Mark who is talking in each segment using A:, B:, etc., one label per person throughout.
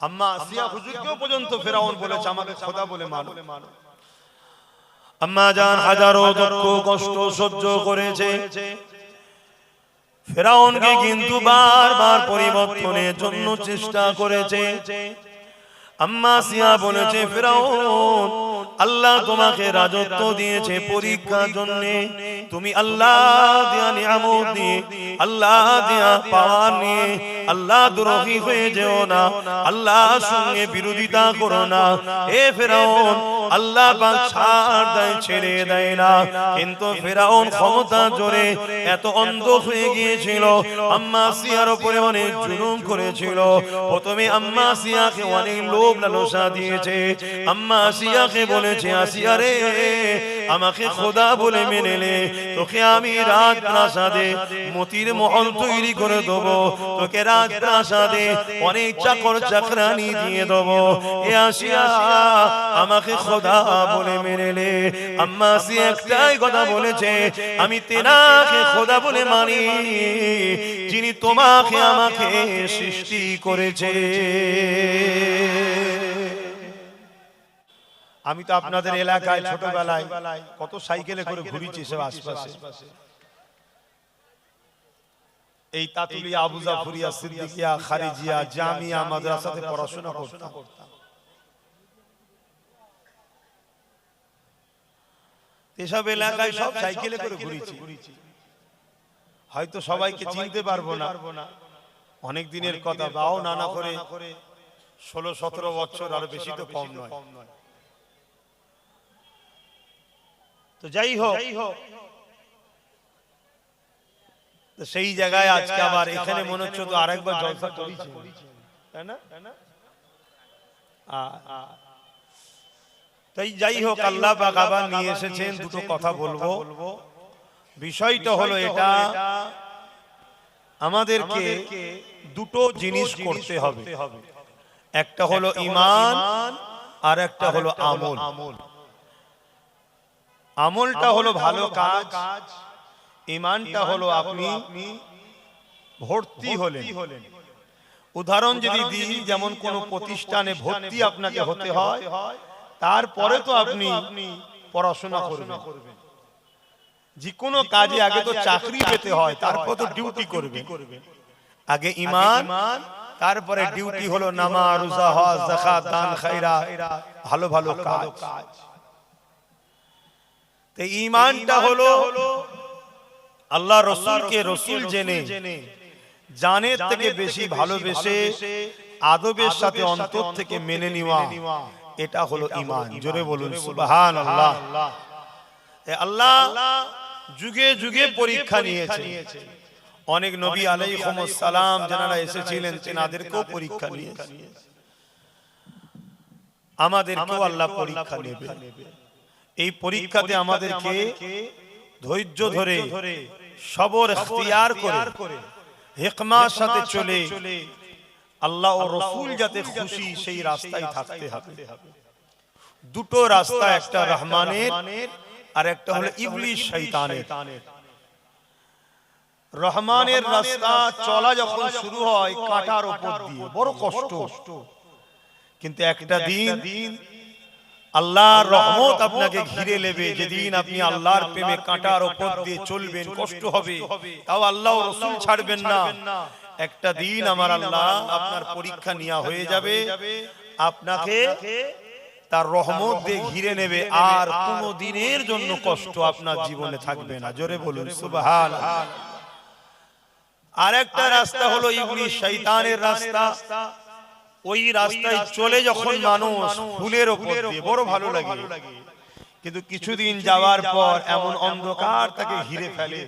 A: আম্মা আসিয়া হুজুরকেও পর্যন্ত ফেরাউন বলেছে আমাকে খোদা বলে মানো। আম্মা জান হাজারো দুঃখ কষ্ট সহ্য করেছে, ফেরাউনকে কিন্তু বারবার পরিবর্তনের জন্য চেষ্টা করেছে। আম্মা আসিয়া বলেছে ফেরাউন আল্লাহ তোমাকে রাজত্ব দিয়েছে পরীক্ষার জন্য, তুমি আল্লাহ দিয়া নিয়ামত নিয়ে আল্লাহ দিয়া পাওয়ার নিয়ে আল্লাহ দ্রোহী হয়ে যেও না, আল্লাহর সঙ্গে বিরোধিতা করো না। এ ফেরাউন আল্লাহ পাক ছাড় দেয়, ছেড়ে দেয় না। কিন্তু ফেরাউন ক্ষমতা জোরে এত অন্ধ হয়ে গিয়েছিল, আম্মা আসিয়ার উপরে অনেক জুলুম করেছিল। প্রথমে আম্মা আসিয়াকে অনেক লোভ লালসা দিয়েছে। আম্মা আসিয়াকে বলেছে আসিয়া রে আমাকে খোদা বলে মেনে নে, তোকে আমি রাজপ্রাসাদে মতির মহল তৈরি করে দেবো, তোকে রাজপ্রাসাদে অনেক চাকর চাকরানি দিয়ে দেবো। এ আসিয়া আমাকে খোদা বলে মেনে নে। আম্মা আসিয়া একটাই কথা বলেছে, আমি তেনাকে খোদা বলে মানি যিনি তোমাকে আমাকে সৃষ্টি করেছে। আমি তো আপনাদের এলাকায় ছোটবেলায় কত সাইকেলে করে ঘুরেছি সব আশপাশে। এই তাতুলিয়া, আবু জাফরিয়া, সিদ্দিকিয়া, খারিজিয়া, জামিয়া মাদ্রাসাতে পড়াশোনা করতাম। এসব এলাকায় সব সাইকেলে করে ঘুরেছি। হয়তো সবাইকে চিনতে পারবো না, অনেক দিনের কথা, বাও নানা করে 16-17 বছর, আর বেশি তো কম নয়। তো যাই হোক, সেই জায়গায় আজকে আবার এখানে মনে হচ্ছে তো আরেকবার জলসা করেছি, তাই না? তাই যাই হোক, আল্লাহ পাক আবার নিয়ে এসেছেন। দুটো কথা বলবো। বিষয়টা হলো এটা, আমাদেরকে দুটো জিনিস করতে হবে, একটা হলো ঈমান আর একটা হলো আমল। আমলটা হলো ভালো কাজ, ঈমানটা হলো আপনি ভর্তি হলেন। উদাহরণ যদি দিই, যেমন কোন প্রতিষ্ঠানে ভর্তি আপনাকে হতে হয়, তারপরে তো আপনি পড়াশোনা করবেন। যে কোনো কাজে আগে তো চাকরি পেতে হয়, তারপর তো ডিউটি করবেন। আগে ঈমান, তারপরে ডিউটি হলো নামাজ, রোজা, হজ, যাকাত, দান, খায়রা, ভালো ভালো কাজ। তো ঈমানটা হলো আল্লাহ রাসূলকে রাসূল জেনে, জানের থেকে বেশি ভালোবেসে আদবের সাথে অন্তর থেকে মেনে নেওয়া, এটা হলো ঈমান। জোরে বলুন সুবহানাল্লাহ। আল্লাহ যুগে যুগে পরীক্ষা নিয়েছে। অনেক নবী আলাইহিমুস সালাম যারা এসেছিলেন তেনাদেরকেও পরীক্ষা নিয়েছে। আমাদেরকেও আল্লাহ পরীক্ষা নেবে। এই পরীক্ষাতে আমাদেরকে ধৈর্য ধরে সবর ইখতিয়ার করে হিকমার সাথে চলে আল্লাহ ও রাসূল যাতে খুশি সেই রাস্তায় থাকতে হবে। দুটো রাস্তা, একটা রহমানের আর একটা হলো ইবলিস শয়তানের। রহমানের রাস্তা চলা যখন শুরু হয় কাঁটার উপর দিয়ে, বড় কষ্ট, কিন্তু একটা দিন আল্লাহর রহমত আপনাকে ঘিরে নেবে। যেদিন আপনি আল্লাহর প্রেমে কাঁটার উপর দিয়ে চলবেন, কষ্ট হবে, তাও আল্লাহ ও রাসূল ছাড়বেন না। একটা দিন আমার আল্লাহ আপনার পরীক্ষা নেওয়া হয়ে যাবে, আপনাকে তার রহমত দিয়ে ঘিরে নেবে, আর কোনো দিনের জন্য কষ্ট আপনার জীবনে থাকবে না। জোরে বলুন সুবহানাল্লাহ। আরেকটা রাস্তা হলো ইবলিস শয়তানের রাস্তা। ওই রাস্তায় চলে যখন মানুষ ফুলের উপর দিয়ে, বড় ভালো লাগে, কিন্তু কিছুদিন যাওয়ার পর এমন অন্ধকার তাকে ঘিরে ফেলে,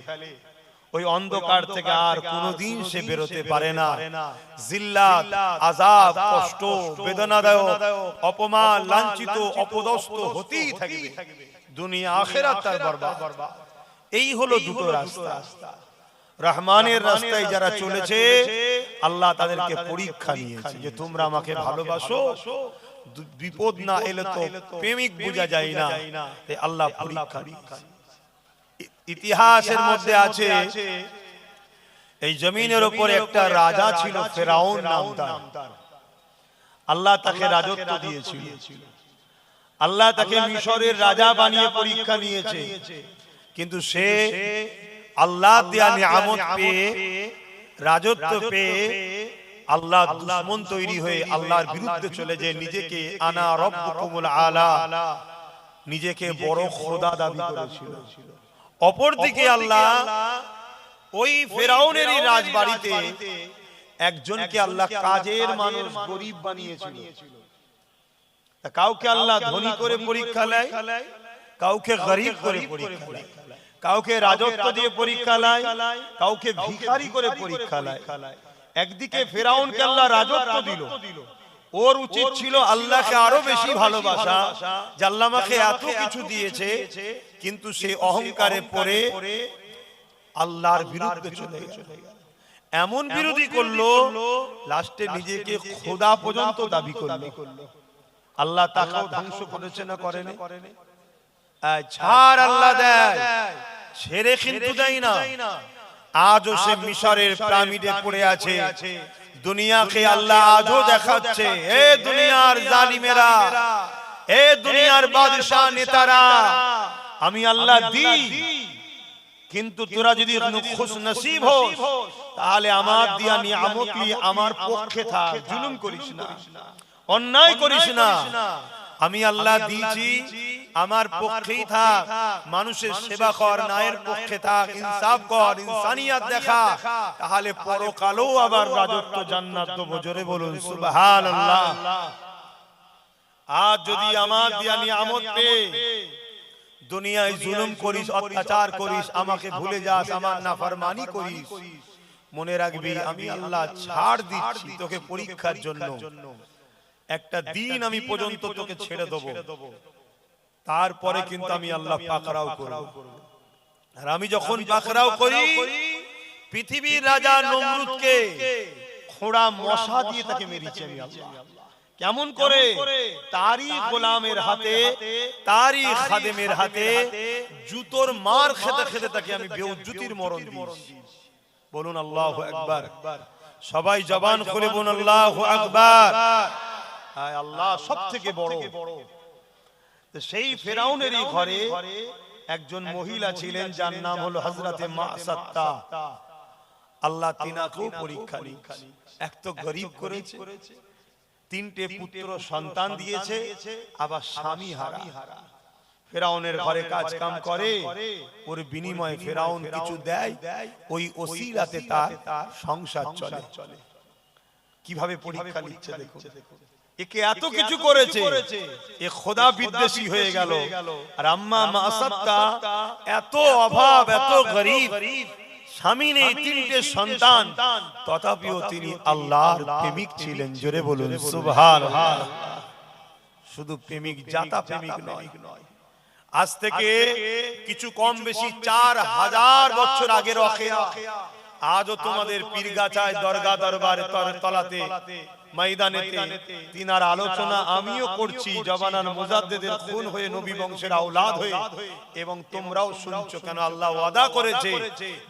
A: ওই অন্ধকার থেকে আর কোনোদিন সে বেরোতে পারে না। জিল্লাত, আযাব, কষ্ট, বেদনাদায়ক, অপমান, লাঞ্ছিত, অপদস্থ হতেই থাকবে, দুনিয়া আখিরাত তার বরবাদ। এই হলো দুটো রাস্তা। রহমানের রাস্তায় যারা চলেছে আল্লাহ তাদেরকে পরীক্ষা নিয়েছে, যে তোমরা আমাকে ভালোবাসো, বিপদ না এলে তো প্রেমিক বোঝা যায় না, আল্লাহ পরীক্ষা নিয়েছে। ইতিহাসের মধ্যে আছে এই জমিনের উপর একটা রাজা ছিল, ফেরাউন নাম তার। আল্লাহ তাকে রাজত্ব দিয়েছিল, আল্লাহ তাকে মিশরের রাজা বানিয়ে পরীক্ষা নিয়েছে, কিন্তু সে আল্লাহ দেয়া নিয়ামত পেয়ে, রাজত্ব পেয়ে আল্লাহ দুশমন তৈরি হয়ে আল্লাহর বিরুদ্ধে চলে যায়, নিজেকে আনা রব্বুকুমুল আলা, নিজেকে বড় খোদা দাবি করেছিল। অপরদিকে আল্লাহ ওই ফেরাউনেরই রাজবাড়িতে একজনকে আল্লাহ কাজের মানুষ গরিব বানিয়েছিল। কাউকে আল্লাহ ধনী করে পরীক্ষা নেয়, কাউকে গরিব করে পরীক্ষা নেয়, কাউকে রাজত্ব দিয়ে পরীক্ষা নেয়, কাউকে ভিখারি করে পরীক্ষা নেয়। একদিকে ফেরাউনকে আল্লাহ রাজত্ব দিল, ওর উচিত ছিল আল্লাহকে আরো বেশি ভালোবাসা, যে আল্লাহ আমাকে এত কিছু দিয়েছে, কিন্তু সে অহংকারে পড়ে আল্লাহর বিরুদ্ধে চলে গেল। এমন বিরোধী করলো, লাস্টে নিজেকে খোদা পর্যন্ত দাবি করলো। আল্লাহ তাকেও ধ্বংস করেছে না করেনি? ছাড় আল্লাহ দেয়, ছেড়ে কিন্তু দেয় না। আজও সে মিশরের পিরামিডে পড়ে আছে। দুনিয়াকে আল্লাহ আজও দেখাচ্ছে, এ দুনিয়ার জালিমেরা, এ দুনিয়ার বাদশা নেতারা, আমি আল্লাহ দিই, কিন্তু তোরা যদি খুশ নসিব হোস, তাহলে আমার দিয়া নিয়ামত নিয়ে আমার পক্ষে থাক, জুলুম করিস না, অন্যায় করিস না। আমি আল্লাহ দিয়েছি, আমার পক্ষেই থাক, মানুষের সেবা কর, ন্যায়ের পক্ষে থাক, ইনসাফ কর, ইনসানিয়াত দেখা, তাহলে পরকালেও আবার রাজত্ব জান্নাত দেব। জোরে বলুন সুবহানাল্লাহ। আজ যদি আমার দিয়া নিয়ামত পেয়ে দুনিয়ায় জুলুম করিস, অত্যাচার করিস, আমাকে ভুলে যাস, আমার নাফরমানি করিস, মনে রাখবি আমি আল্লাহ ছাড় দিচ্ছি তোকে পরীক্ষার জন্য। একটা দিন আমি পর্যন্ত তোকে ছেড়ে দেবো, তারপরে কিন্তু আমি আল্লাহ পাকড়াও করব। আর আমি যখন পাকড়াও করি, পৃথিবীর রাজা নমরুদকে খোঁড়া মশা দিয়ে তাকে মেরেছি আমি আল্লাহ। কেমন করে? তারই গোলামের হাতে, তারই খাদেমের হাতে জুতোর মার খেতে খেতে তাকে আমি বেউজ্জতির মরণ দিয়েছি। বলুন আল্লাহু আকবার। সবাই জবান খুলে বলুন আল্লাহু আকবার। আল্লাহ সবথেকে বড়। সেই ফেরাউনেরই ঘরে একজন মহিলা ছিলেন, যার নাম হলো হযরতে মাসাত্তা। আল্লাহ তিনাকেও পরীক্ষা নিয়েছে। এক তো গরিব করেছে, তিনটে পুত্র সন্তান দিয়েছে, আবার স্বামী হারা। ফেরাউনের ঘরে কাজ কাম করে, ওর বিনিময়ে ফেরাউন কিছু দেয়, ওই ওসিলাতে তার সংসার চলে। কিভাবে পরীক্ষা নিচ্ছে দেখুন। একে এত কিছু করেছে, এ খোদা বিদ্বেষী হয়ে গেল। আর আম্মা মাসাত্তা এত অভাব, এত গরিব, স্বামী নেই, তিনটে সন্তান, তথাপিও তিনি আল্লাহর প্রেমিক ছিলেন। জোরে বলুন সুবহানাল্লাহ। শুধু প্রেমিক, জাতা প্রেমিক নয়। আজ থেকে কিছু কম বেশি 4000 বছর আগের ওয়াকিয়া আজও তোমাদের পীরগাছায়, দরগা দরবারে, তলাতে, ময়দানেতে তিনার আলোচনা আমিও করছি, জবানান মুজাদ্দিদের খুন হয়ে, নবী বংশের আওলাদ হয়ে, এবং তোমরাও শুনছো। কেন? আল্লাহ ওয়াদা করেছে,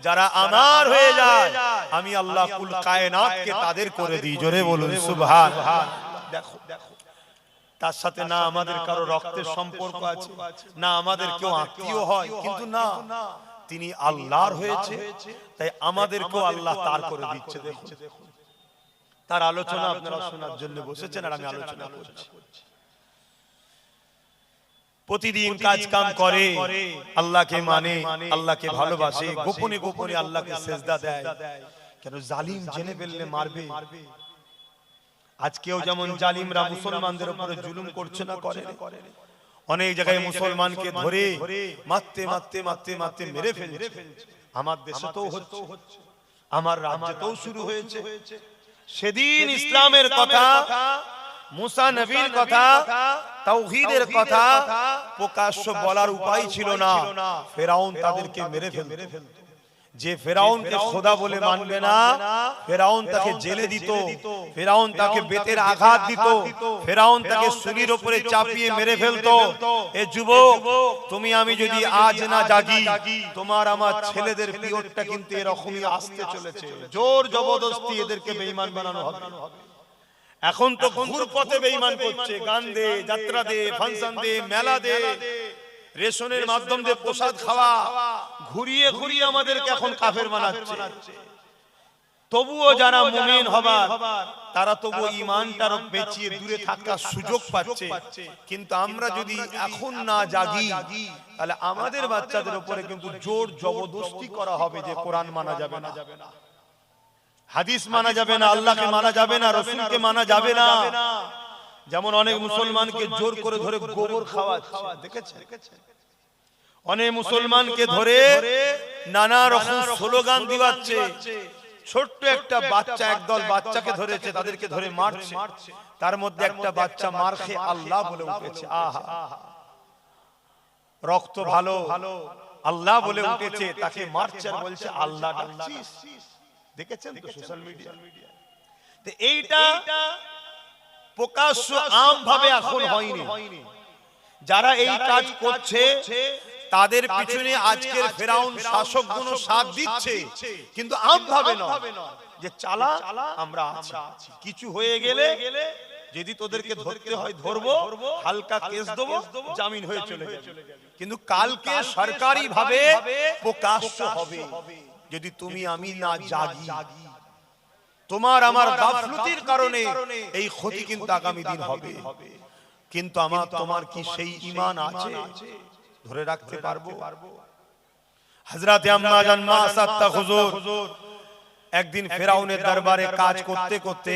A: যারা আমার হয়ে যায় আমি আল্লাহ কুল কায়নাতকে তাদের করে দিই। জোরে বলুন সুবহানাল্লাহ। দেখো, তার সাথে না আমাদের কারো রক্তের সম্পর্ক আছে, না আমাদের কেউ আত্মীয় হয়, কিন্তু না, তিনি আল্লাহর হয়েছে, তাই আমাদেরকেও আল্লাহ তার করে দিচ্ছে। দেখুন, তার আলোচনা আপনারা শোনার জন্য বসেছেন, আর আমি আলোচনা করছি। প্রতিদিন কাজ কাম করে, আল্লাহকে মানে, আল্লাহকে ভালোবাসে, গোপনে গোপনে আল্লাহকে সেজদা দেয়। কেন? জালিম জেনে ফেললে মারবে। আজকেও যেমন জালিমরা মুসলমানদের উপরে জুলুম করছে না, করে? অনেক জায়গায় মুসলমানকে ধরে মারতে মারতে মারতে মারতে মেরে ফেলছে। আমার দেশে তো হচ্ছে, আমার রাজ্যেও শুরু হয়েছে। সেদিন ইসলামের কথা, মুসা নবীর কথা, তাওহীদের কথা প্রকাশ্য বলার উপায় ছিল না। ফেরাউন তাদেরকে মেরে ফেলতো। যে ফেরাউনকে খোদা বলে মানবে না, ফেরাউন তাকে জেলে দিত, ফেরাউন তাকে বেতের আঘাত দিত, ফেরাউন তাকে সুলির উপরে চাপিয়ে মেরে ফেলতো। এ যুবক, তুমি আমি যদি আজ না জাগি, তোমার আমার ছেলেদের পিরিয়ডটা কিন্তু এরকমই আসতে চলেছে। জোর জবরদস্তি এদেরকে বেঈমান বানানো হবে। এখন তো ঘুর পথে বেঈমান করছে, গান দে, যাত্রা দে, ফাংশন দে, মেলা দে, রেশনের মাধ্যম দিয়ে প্রসাদ খাওয়া, ঘুরিয়ে ঘুরিয়ে আমাদেরকে এখন কাফের বানাচ্ছে। তবুও যারা মুমিন হবার তারা তবু ঈমানটার বেঁচিয়ে দূরে থাকার সুযোগ পাচ্ছে। কিন্তু আমরা যদি এখন না জাগি তাহলে আমাদের বাচ্চাদের উপরে কিন্তু জোর জবরদস্তি করা হবে যে কোরআন মানা যাবে না, হাদিস মানা যাবে না, আল্লাহকে মানা যাবে না, রাসূলকে মানা যাবে না। যেমন অনেক মুসলমানকে জোর করে ধরে গোবর খাওয়াচ্ছে, দেখেছেন? অনেক মুসলমানকে ধরে নানা রকম স্লোগান দিওয়াচ্ছে। ছোট্ট একটা বাচ্চা, একদল বাচ্চাকে ধরেছে, তাদেরকে ধরে মারছে। তার মধ্যে একটা বাচ্চা মার খেয়ে আল্লাহ বলে উঠেছে। আহা, রক্ত ভালো, আল্লাহ বলে উঠেছে, তাকে মারছে আর বলছে আল্লাহ ডাকছিস। দেখেছেন তো সোশ্যাল মিডিয়া? তো এইটা প্রকাশ্য আম ভাবে এখন হয়নি। যারা এই কাজ করছে তাদের পিছনে আজকের ফেরাউন শাসকগুলো সাথ দিচ্ছে, কিন্তু আম ভাবে নয় যে চালা আমরা আছি, কিছু হয়ে গেলে যদি তোদেরকে ধরতে হয় ধরবো, হালকা কেস দেবো, জামিন হয়ে চলে যাবে। কিন্তু কালকে সরকারি ভাবে প্রকাশ্য হবে যদি তুমি আমি না জাগি। তোমার আমার গাফলতির কারণে এই ক্ষতি কিন্তু আগামী দিন হবে। কিন্তু আমার তোমার কি সেই ঈমান আছে? ধরে রাখতে পারবো? হযরতে আম্মা জান মা সাত্তা হুজুর একদিন ফেরাউনের দরবারে কাজ করতে করতে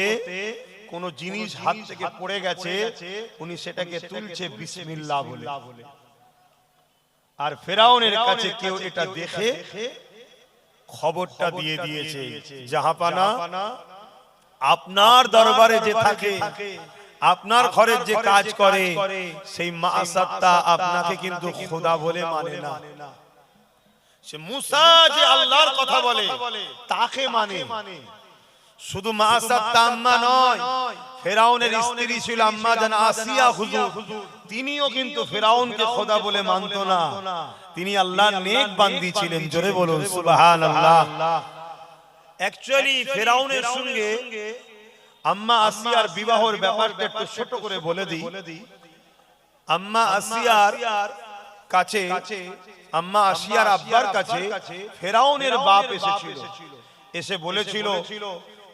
A: কোন জিনিস হাত থেকে পড়ে গেছে, উনি সেটাকে তুলছে বিসমিল্লাহ বলে। আর ফেরাউনের কাছে কেউ এটা দেখে খবরটা দিয়ে দিয়েছে, জাহাপানা আপনার দরবারে যে থাকে, আপনার ঘরে যে কাজ করে, সেই মা সাত্তা আপনাকে কিন্তু খোদা বলে মানে না। সে মুসা যে আল্লাহর কথা বলে তাকে মানে। শুধু মা সাত্তা আম্মা নয়, ফেরাউনের স্ত্রী ছিল আম্মা জান আসিয়া হুজুর, তিনিও কিন্তু ফেরাউনকে খোদা বলে মানত না। তিনি আল্লাহর নেক বান্দি ছিলেন। জোরে বলুন সুবহানাল্লাহ। অ্যাকচুয়ালি ফেরাউনের সঙ্গে আম্মা আসিয়ার বিবাহের ব্যাপারটা একটু ছোট করে বলে দিই। আম্মা আসিয়ার কাছে, আম্মা আসিয়ার আব্বার কাছে ফেরাউনের বাপ এসেছিল, এসে বলেছিল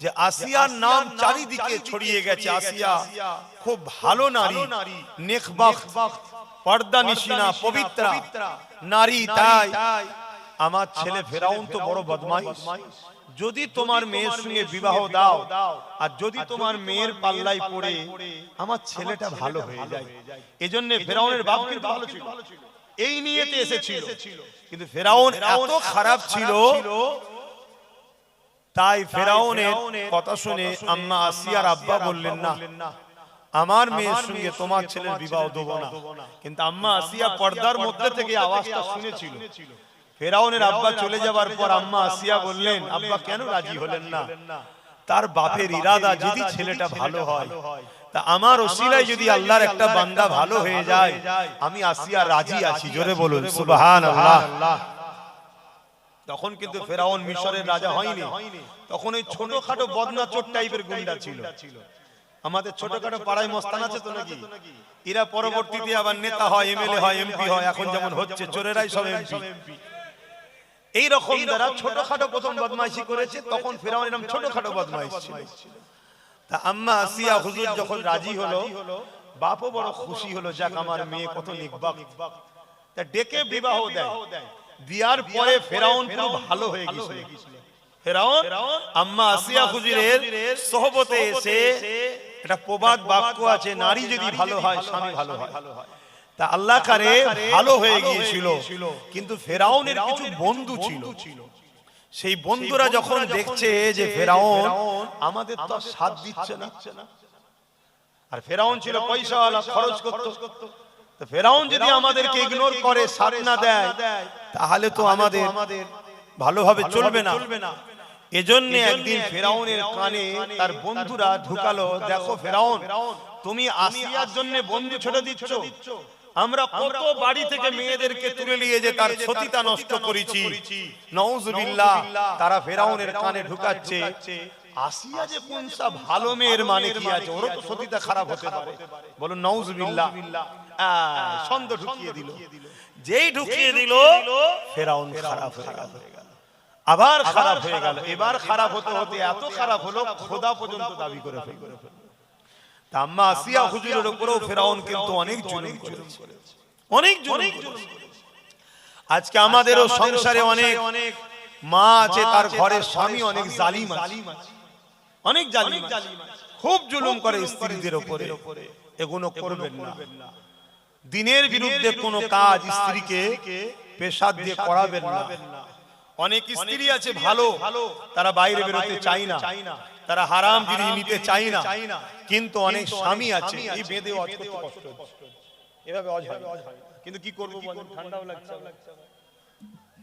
A: যে আসিয়ার নাম চারিদিকে ছড়িয়ে গেছে, আসিয়া খুব ভালো নারী, নেকবাখ, পর্দা নিশিনা, পবিত্রা নারী, তাই আমার ছেলে ফেরাউন তো বড় বদমাইশ, যদি তোমার মেয়ের সঙ্গে বিবাহ দাও আর যদি তোমার মেয়ের পাল্লায় পড়ে আমার ছেলেটা ভালো হয়ে যায়। এজন্য ফেরাউনের বাপ কিন্তু ভালো ছিল, এই নিয়েতে এসেছিল। কিন্তু ফেরাউন এত খারাপ ছিল, তাই ফেরাউনের কথা শুনে আম্মা আসিয়ার আব্বা বললেন না, আমার মেয়ের সঙ্গে তোমার ছেলের বিবাহ দেব না। কিন্তু আম্মা আসিয়া পর্দার মধ্যে থেকে আওয়াজটা শুনেছিল। ফেরাউনের আব্বা চলে যাবার পর আম্মা আসিয়া বললেন, আব্বা কেন রাজি হলেন না? তার বাপের ইরাদা যদি ছেলেটা ভালো হয়, তা আমার ওসিলায় যদি আল্লাহর একটা বান্দা ভালো হয়ে যায়, আমি আসিয়া রাজি আছি। জোরে বলুন সুবহানাল্লাহ। তখন কিন্তু ফেরাউন মিশরের রাজা হয়নি, তখন ওই ছোটখাটো বদনাচোর টাইপের গুন্ডা ছিল। আমাদের ছোটখাটো পাড়ায় মস্তান আছে তো নাকি, এরা পরবর্তীতে আবার নেতা হয়, এমএলএ হয়, এমপি হয়। এখন যেমন হচ্ছে চোরেরাই সব এমপি। এই রকম যারা ছোটখাটো প্রথম বদমাইশি করেছে, তখন ফেরাউন এরকম ছোটখাটো বদমাইশ ছিল। তা আম্মা আসিয়া হুজুর যখন রাজি হলো, বাপও বড় খুশি হলো, যাক আমার মেয়ে কত নিকবাক। তা ডেকে বিবাহ দেয়। বিয়ার পরে ফেরাউন পুরো ভালো হয়ে গেছিল। ফেরাউন আম্মা আসিয়া হুজুরের সোহবতে এসে, একটা প্রবাদ বাক্য আছে, নারী যদি ভালো হয় স্বামী ভালো হয়। তা আল্লাহ কারে ভালো হয়ে গিয়েছিল। কিন্তু ফেরাউনের কিছু বন্ধু ছিল, সেই বন্ধুরা যখন দেখছে যে ফেরাউন আমাদের তো সাথ দিচ্ছে না, আর ফেরাউন ছিল পয়সাওয়ালা, খরচ করত, তো ফেরাউন যদি আমাদেরকে ইগনোর করে, সাথ না দেয়, তাহলে তো আমাদের ভালোভাবে চলবে না। এজন্য একদিন ফেরাউনের কানে তার বন্ধুরা ঢুকালো, দেখো ফেরাউন, তুমি আসিয়ার জন্য বন্ধু ছেড়ে দিচ্ছ, আমরা কত বাড়ি থেকে মেয়েদেরকে তুলে নিয়ে যে তার সতীতা নষ্ট করেছি, নাউজুবিল্লাহ। তারা ফেরাউনের কানে ঢুকাচ্ছে, আসিয়া যে কোনসা ভালো মেয়ের মানে কি আছে, ওর তো সতীতা খারাপ হতে পারে, বলো নাউজুবিল্লাহ। সন্দেহ ঢুকিয়ে দিল, যেই ঢুকিয়ে দিল ফেরাউন খারাপ হয়ে গেল, আবার খারাপ হয়ে গেল। এবার খারাপ হতে হতে এত খারাপ হলো খোদা পর্যন্ত দাবি করে ফেলল। তা আম্মা আসিয়া হুজুরের উপরেও ফেরাউন কিন্তু অনেক জুলুম করেছে, অনেক জুলুম করেছে। আজকে আমাদেরও সংসারে অনেক মা আছে, তার ঘরের স্বামী অনেক জালিম আছে, অনেক জালিম আছে, খুব জুলুম করে স্ত্রীদের উপরে। এগুলো করবেন না। দিনের বিরুদ্ধে কোনো কাজ স্ত্রীকে পেশাদ দিয়ে করাবেন না। অনেক স্ত্রী আছে ভালো, তারা বাইরে বেরোতে চায় না, তারা হারাম জিনিস নিতে চায় না, কিন্তু অনেক স্বামী আছে এই বেঁধে অজ করতে কষ্ট হচ্ছে, এভাবে অজ হয়। কিন্তু কি করবো বলেন, ঠান্ডাও লাগছে,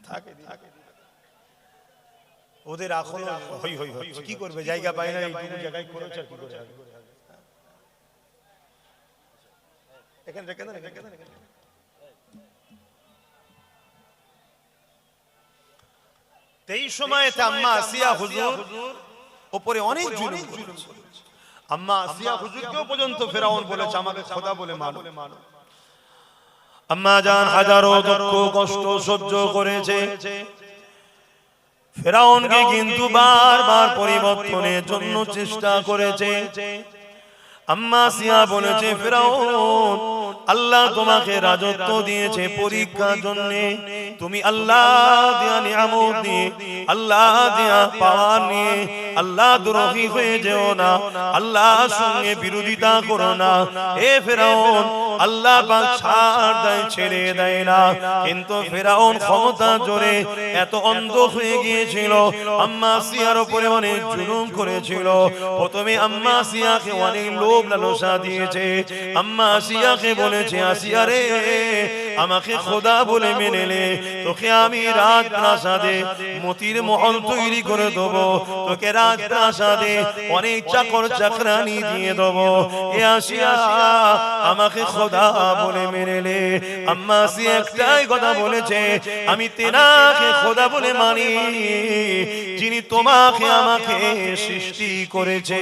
A: থাকে ওদের এখনো হই হই হচ্ছে, কি করবে, জায়গা পায় না, এইটুকু জায়গায় করেছে কি করে হবে। এখানে রেখে দেন, রেখে দেন। এই সময়তে আম্মা আসিয়া হুজুর উপরে অনেক জুলুম করেছে। আম্মা আসিয়া হুজুরকেও পর্যন্ত ফেরাউন বলেছে আমাকে খোদা বলে মানো। আম্মা জান হাজারো দুঃখ কষ্ট সহ্য করেছে, ফেরাউনকে কিন্তু বারবার পরিবর্তনের জন্য চেষ্টা করেছে। আম্মা আসিয়া বলেছে ফেরাউন, আল্লাহ তোমাকে রাজত্ব দিয়েছে পরীক্ষার জন্য, তুমি আল্লাহ দেয়া নিয়ামত নিয়ে, আল্লাহ দেয়া পাওয়ার নিয়ে আল্লাহ দ্রোহী হয়ে যেও না, আল্লাহর সঙ্গে বিরোধিতা করো না। এ ফেরাউন, আল্লাহ পাক ছাড় দেয়, ছেড়ে দেয় না। কিন্তু ফেরাউন ক্ষমতা জোরে এত অন্ধ হয়ে গিয়েছিল, আম্মা আসিয়ার উপরে অনেক জুলুম করেছিল। প্রথমে আম্মা আসিয়াকে অনেক লোভ লালসা দিয়েছে। আম্মা আসিয়াকে বলেছে, আসিয়া রে, আমাকে খোদা বলে মেনে নে, তোকে আমি রাজপ্রাসাদে মতির মহল তৈরি করে দেবো, তোকে রাজপ্রাসাদে অনেক চাকর চাকরানি দিয়ে দেবো। এ আসিয়া, আমাকে খোদা বলে মেনে নে। আম্মা আসিয়া একটাই কথা বলেছে, আমি তেনাকে খোদা বলে মানি যিনি তোমাকে আমাকে সৃষ্টি করেছে।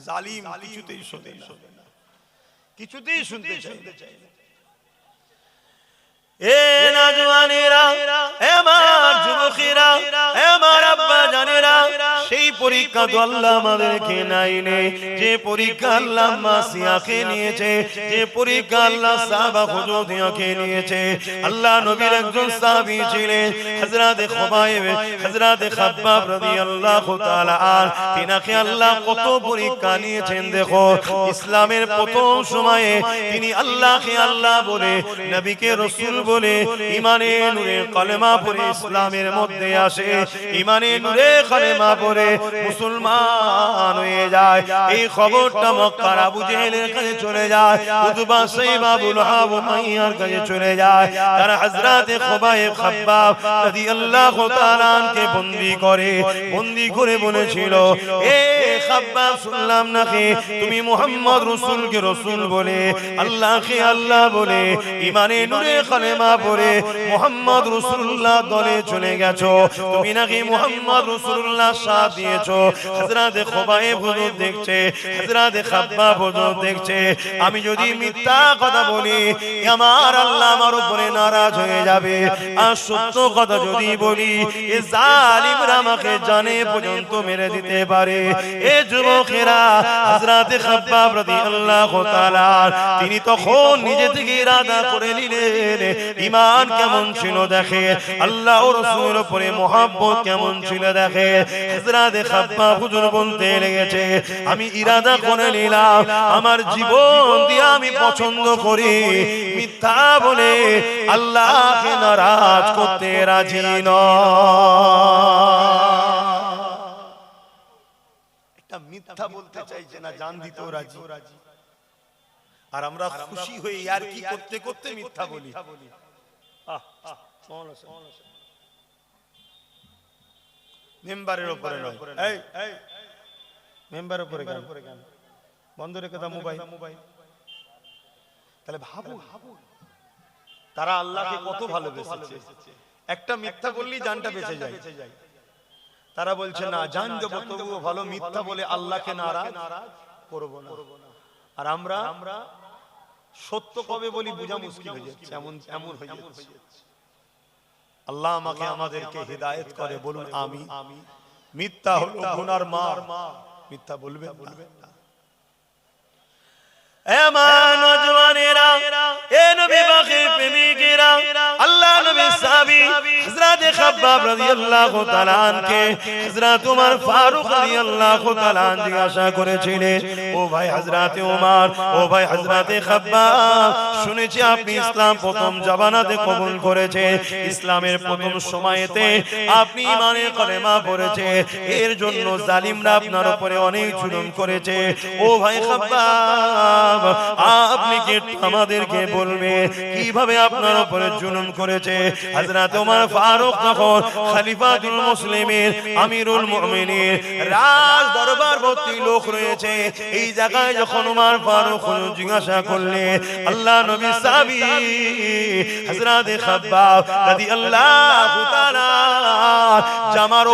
A: জালিম কিছুতেই শুনতে না, কিছুতেই শুনতে চাই না। এ নওজওয়ানেরা, এ আমার যুবকেরা, এ আমার আব্বা জানেরা, সেই পরীক্ষা তো আল্লাহ আমাদেরকে নাইনে, যে পরীক্ষা আল্লাহ আম্মা আসিয়াকে নিয়েছে, যে পরীক্ষা আল্লাহ সাহাবা হুজুরদেরকে নিয়েছে। আল্লাহ নবীর একজন সাহাবী ছিলেন হযরত খুবাইব, হযরত খাব্বাব রাদিয়াল্লাহু তাআলা আনহু, তিনাকে আল্লাহ কত পরীক্ষা নিয়েছেন। দেখো, ইসলামের প্রথম সময়ে তিনি আল্লাহকে আল্লাহ বলে, নবীকে রাসূল বলে, ইমানে নূরে কালেমা পড়ে ইসলামের মধ্যে আসে, ইমানে নূরে কালেমা পড়ে মুসলমান হয়ে যায়। এই খবরটা মক্কার আবু জেহেলের কাছে চলে যায়, উতবা সাইবা আবু লাহাব উমাইয়ার কাছে চলে যায়। তারা হযরত খুবাইব খাব্বাব রাদিয়াল্লাহু তাআলা আনকে বন্দী করে বলেছিল, এ খাব্বাব, শুনলাম নাকি তুমি মুহাম্মদ রাসূলকে রাসূল বলে, আল্লাহকে আল্লাহ বলে, ইমানে নূরে কালেমা পড়ে মুহাম্মদ রাসূলুল্লাহ দলে চলে গেছো, তুমি নাকি মুহাম্মদ রাসূলুল্লাহ সাথ দিয়েছো। হযরত খুবাইব হুজুর দেখছে, হযরত খাব্বাব হুজুর দেখছে, আমি যদি মিথ্যা কথা বলি আমার আল্লাহ আমার উপরে নারাজ হয়ে যাবে, আর সত্য কথা যদি বলি এ জালিমরা আমাকে জানে পর্যন্ত মেরে দিতে পারে। এ যুবকেরা, হযরত খাব্বাব রাদিয়াল্লাহু তাআলা তিনি তখন নিজে থেকে ইরাদা করে নিলেন, ঈমান কেমন ছিল দেখে, আল্লাহ ও রাসূলের উপরে মহব্বত কেমন ছিল দেখে। হযরত খাব্বাব হুজুর বলতে লেগেছে, আমি ইরাদা করে নিলাম আমার জীবন দিয়ে আমি পছন্দ করি মিথ্যা বলে আল্লাহকে নারাজ করতে রাজি নয়। একটা মিথ্যা বলতে চাইছে না, জান দিতেও রাজি, আর আমরা খুশি হয়ে আর কি করতে করতে মিথ্যা বলি। মেম্বারের উপরে নয়, এই মেম্বারের উপরে কেন বন্ধ রেখে দাও মোবাইল। তাহলে ভাবো তারা আল্লাহকে কত ভালোবেসেছে, একটা মিথ্যা বললেই জানটা বেঁচে যায়। তারা বলছে না, জান দেব তবুও ভালো মিথ্যা বলে আল্লাহকে নারাজ করব না। আর আমরা সত্য কবে বলি বোঝা মুশকিল হয়ে যাচ্ছে, এমন হয়ে যাচ্ছে। আল্লাহ আমাকে আমাদেরকে হিদায়াত করে, বলুন আমিন। মিথ্যা হলো গুনার মা, মিথ্যা বলবেন না। এ মা নওজওয়ানেরা, এ নবী পাকের প্রেমিকেরা, আল্লাহ নবীর সাহাবী হযরত খাব্বাব রাদিয়াল্লাহু তাআলা আনকে হযরত ওমর ফারুক রাদিয়াল্লাহু তাআলা জিজ্ঞাসা করেছিলেন, ও ভাই হযরত ওমর, ও ভাই হযরত খাব্বাব, শুনেছি আপনি ইসলাম প্রথম জামানাতে কবুল করেছে, ইসলামের প্রথম সময়েতে আপনি ঈমানের কলেমা পড়েছে, এর জন্য জালিমরা আপনার উপরে অনেক জুলুম করেছে। ও ভাই খাব্বাব, আপনি কি আমাদেরকে বলবে কিভাবে আপনার উপরে জুলুম করেছে? হযরত ওমর ফারুক তখন খলিফাতুল মুসলিমিন, আমিরুল মুমিনিন, রাজ দরবার ভর্তি লোক রয়েছে। এই জায়গায় যখন ওমর ফারুক জিজ্ঞাসা করলে, আল্লাহ নবী সাহাবী হযরত খাব্বাব রাদিয়াল্লাহু তাআলা জামার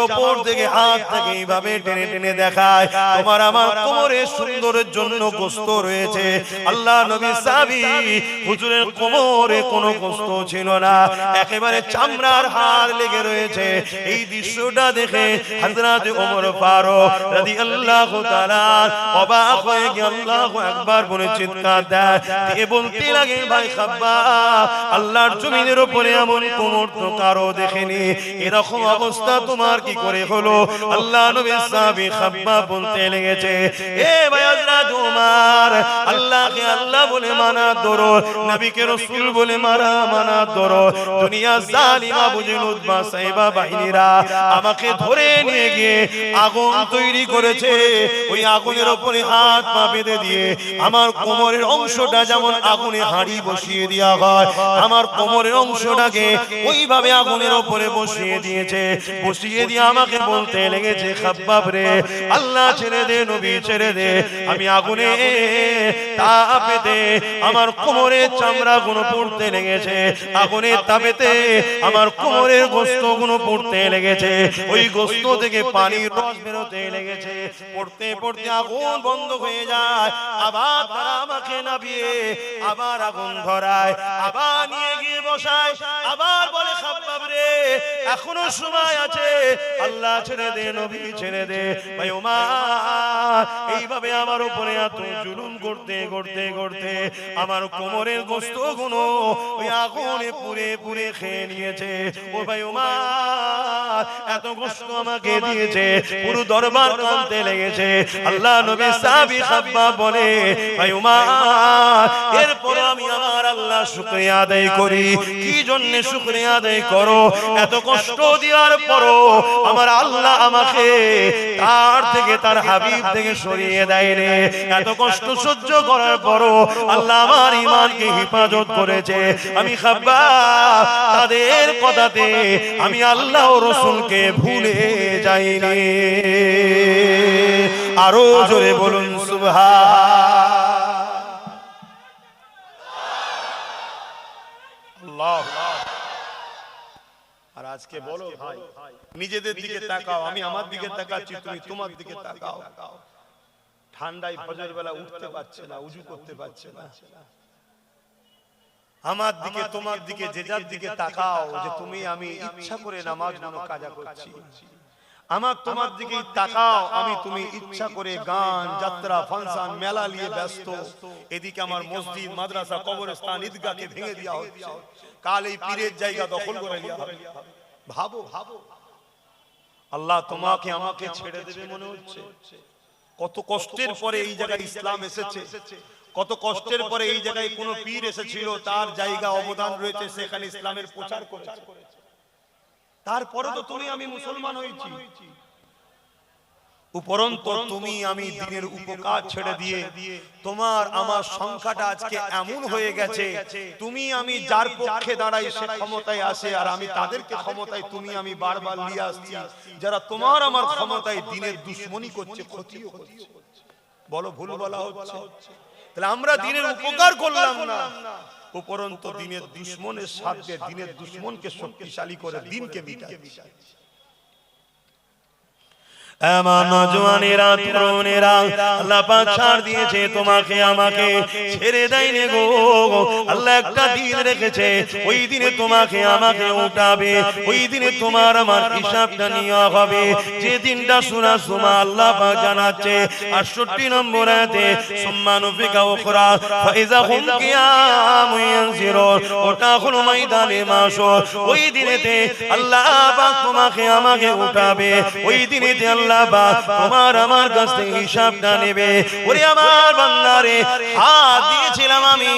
A: উপর থেকে হাত থেকে এইভাবে টেনে টেনে দেখায়, তোমার আমার কোমরে সুন্দরের জন্য গোশত রয়েছে। আল্লাহ নবী সাহাবী হুজুরের কোমরে কোনো গোশত ছিল না, একেবারে চামড়ার হাড় লেগে রয়েছে। এই দৃশ্যটা দেখে হযরত ওমর ফারুক রাদিয়াল্লাহু তাআলা অবাক হয়ে গিয়ে আল্লাহু আকবার বলে চিৎকার দেয়, দিয়ে বলতে লাগে, ভাই খাব্বাব, আল্লাহর জমিনের উপরে এমন কোমর তো কারো দেখেনি, এরকম অবস্থা তোমার কি করে হলো? আল্লাহ নবীর সাহাবী খাব্বাব বলতে লেগেছে, এ ভাই হযরত ওমর, আল্লাহকে আল্লাহ বলে মানা ধরো, নবীকে রাসূল বলে মানা ধরো। দুনিয়া জালিমা বুঝিন উতবা সাইবা বাহিনীরা আমাকে ধরে নিয়ে গিয়ে আগুন তৈরি করেছে, ওই আগুনের উপরে হাত পা বেঁধে দিয়ে আমার কোমরের অংশটা যেমন আগুনে হাঁড়ি বসিয়ে দেওয়া হয়, আমার কোমরের অংশটাকে ওইভাবে আগুনের উপরে বসিয়ে দিয়েছে। বসিয়ে দিয়ে আমাকে বলতে লেগেছে, খাব্বাব রে, আল্লাহ ছেড়ে দে, নবী ছেড়ে দে, আমি আগুনে তাপেতে আমার কোমরের চামড়া গুলো পড়তে লেগেছে, আগুনের তাপেতে আমার কোমরের গোশত গুলো পড়তে লেগেছে, ওই গোশত থেকে পানির রস বেরোতে লেগেছে। পড়তে পড়তে আগুন বন্ধ হয়ে যায়, আবার তারা আমাকে নামিয়ে আবার আগুন ধরায়, আবার নিয়ে গিয়ে বসায়, আবার বলে, খাব্বাব রে, এখনো সময় আছে, আল্লাহ ছেড়ে দে, নবী ছেড়ে দে। ভাই ওমর এইভাবে আমার উপরে এত জুলুম করতে করতে করতে আমার কোমরের গোশত গুলো ওই আগুনে পুড়ে পুড়ে খেয়ে নিয়েছে। ও ভাই ওমর এত গোশত আমাকে দিয়েছে, পুরো দরবার কাঁদতে লেগেছে। আল্লাহ নবী সাহাবী খাব্বাব বলে, ভাই ওমর, এরপর আমি আমার আল্লাহ শুকরিয়া আদায় করি। কি জন্য শুকরিয়া আদায় করো? এত কষ্ট দেওয়ার পরও আমার আল্লাহ আমাকে তার থেকে, তার হাবিব থেকে সরিয়ে দেয় রে। এত কষ্ট সহ্য করার পরও আল্লাহ আমার ঈমানকে হেফাজত করেছে। আমি খাব্বাব তাদের কথাতে আমি আল্লাহ ও রাসূলকে ভুলে যাইনি। আরো জোরে বলুন সুবহানাল্লাহ। আর আজকে বলো ভাই, নিজেদের দিকে তাকাও, আমি আমার দিকে তাকাচ্ছি, তুমি তোমার দিকে তাকাও। ঠান্ডায় ফজর বেলা উঠতে পারছে না, উজু করতে পারছে না। আমার দিকে তোমার দিকে যে যার দিকে তাকাও, যে তুমি আমি ইচ্ছা করে নামাজগুলো কাজা করছি। আমার তোমার দিকে তাকাও, আমি তুমি ইচ্ছা করে গান, যাত্রা, ফাংশন, মেলা নিয়ে ব্যস্ত। এদিকে আমার মসজিদ, মাদ্রাসা, কবরস্থান, ঈদগাহকে ভেঙে দেওয়া হচ্ছে। কাল এই পীরের জায়গা দখল করে নেওয়া হবে। ভাবো ভাবো, আল্লাহ তোমাকে আমাকে ছেড়ে দেবে মনে হচ্ছে? কত কষ্টের পরে এই জায়গায় ইসলাম এসেছে, কত কষ্টের পরে এই জায়গায় কোন পীর এসেছিল, তার জায়গা অবদান রয়েছে, সেখানে ইসলামের প্রচার করেছে। তারপরে তো তুমি আমি মুসলমান হয়েছি। উপরন্তু তুমি আমি দিনের উপকার ছেড়ে দিয়ে তোমার আমার সংখ্যাটা আজকে এমন হয়ে গেছে, তুমি আমি যার পক্ষে দাঁড়াই সে ক্ষমতায় আসে, আর আমি তাদেরকে ক্ষমতায় তুমি আমি বারবার নিয়ে আসছি, যারা তোমার আমার ক্ষমতায় দিনের দুশ্মনী করছে, ক্ষতিও করছে। বলো ভুল বলা হচ্ছে? তাহলে আমরা দিনের উপকার করলাম না, উপরন্ত দিনের দুশমনের সাথে দিনের দুশমনকে শক্তিশালী করে দিনকে মিটায়। আমার নওজওয়ানেরা তরুণেরা আল্লাহ পাক ছাড় দিয়েছে তোমাকে আমাকে, ছেড়ে দেয়নি গো। আল্লাহ একটা দিন রেখেছে, ওই দিনে তোমাকে আমাকে উঠাবে, ওই দিনে তোমার আমার হিসাবটা নেওয়া হবে। যে দিনটা সূরা জুমা আল্লাহ পাক জানাচ্ছে 68 নম্বর আয়াতে সুম্মা নুফিকা উখরা ফাইযা হুম কিয়ামুন ইয়ানজিরুন, ওটা হলো ময়দানে মাশর। ওই দিনেতে আল্লাহ পাক তোমাকে আমাকে উঠাবে, ওই দিনেতে আল্লাহ তোমার আমার কাছ থেকে হিসাবটা নেবে। ওরে আমার বান্দারে, হাত দিয়েছিলাম আমি,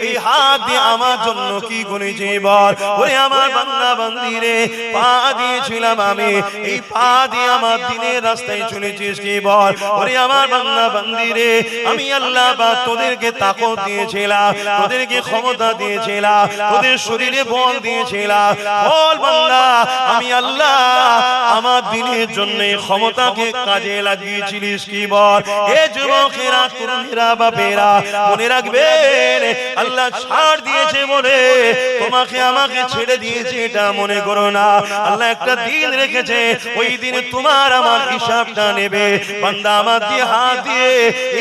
A: এই হাত দিয়ে আমার জন্য কি করেছি বল। ওরে আমার বান্দা বান্দিরে, পা দিয়েছিলাম আমি, এই পা দিয়ে আমার দিনের রাস্তায় চলেছিস কি বল। ওরে আমার বান্দা বান্দিরে, আমি আল্লাহ পাক তোদেরকে তাকত দিয়েছিলাম, তোদেরকে ক্ষমতা দিয়েছিলাম, তোদের শরীরে বল দিয়েছিলাম। বল বান্দা, আমি আল্লাহ আমার দিনের জন্য ক্ষমতাকে কাজে লাগিয়েছিলিস কি বল। এ যুবকেরা তরুণেরা বাপেরা মনে রাখবেন, আল্লাহ ছাড় দিয়েছে বলে তোমাকে আমাকে ছেড়ে দিয়েছে এটা মনে করো না। আল্লাহ একটা দিন রেখেছে, ওই দিনে তোমার আমার হিসাবটা নেবে। বান্দা আমার দিয়ে হাত দিয়ে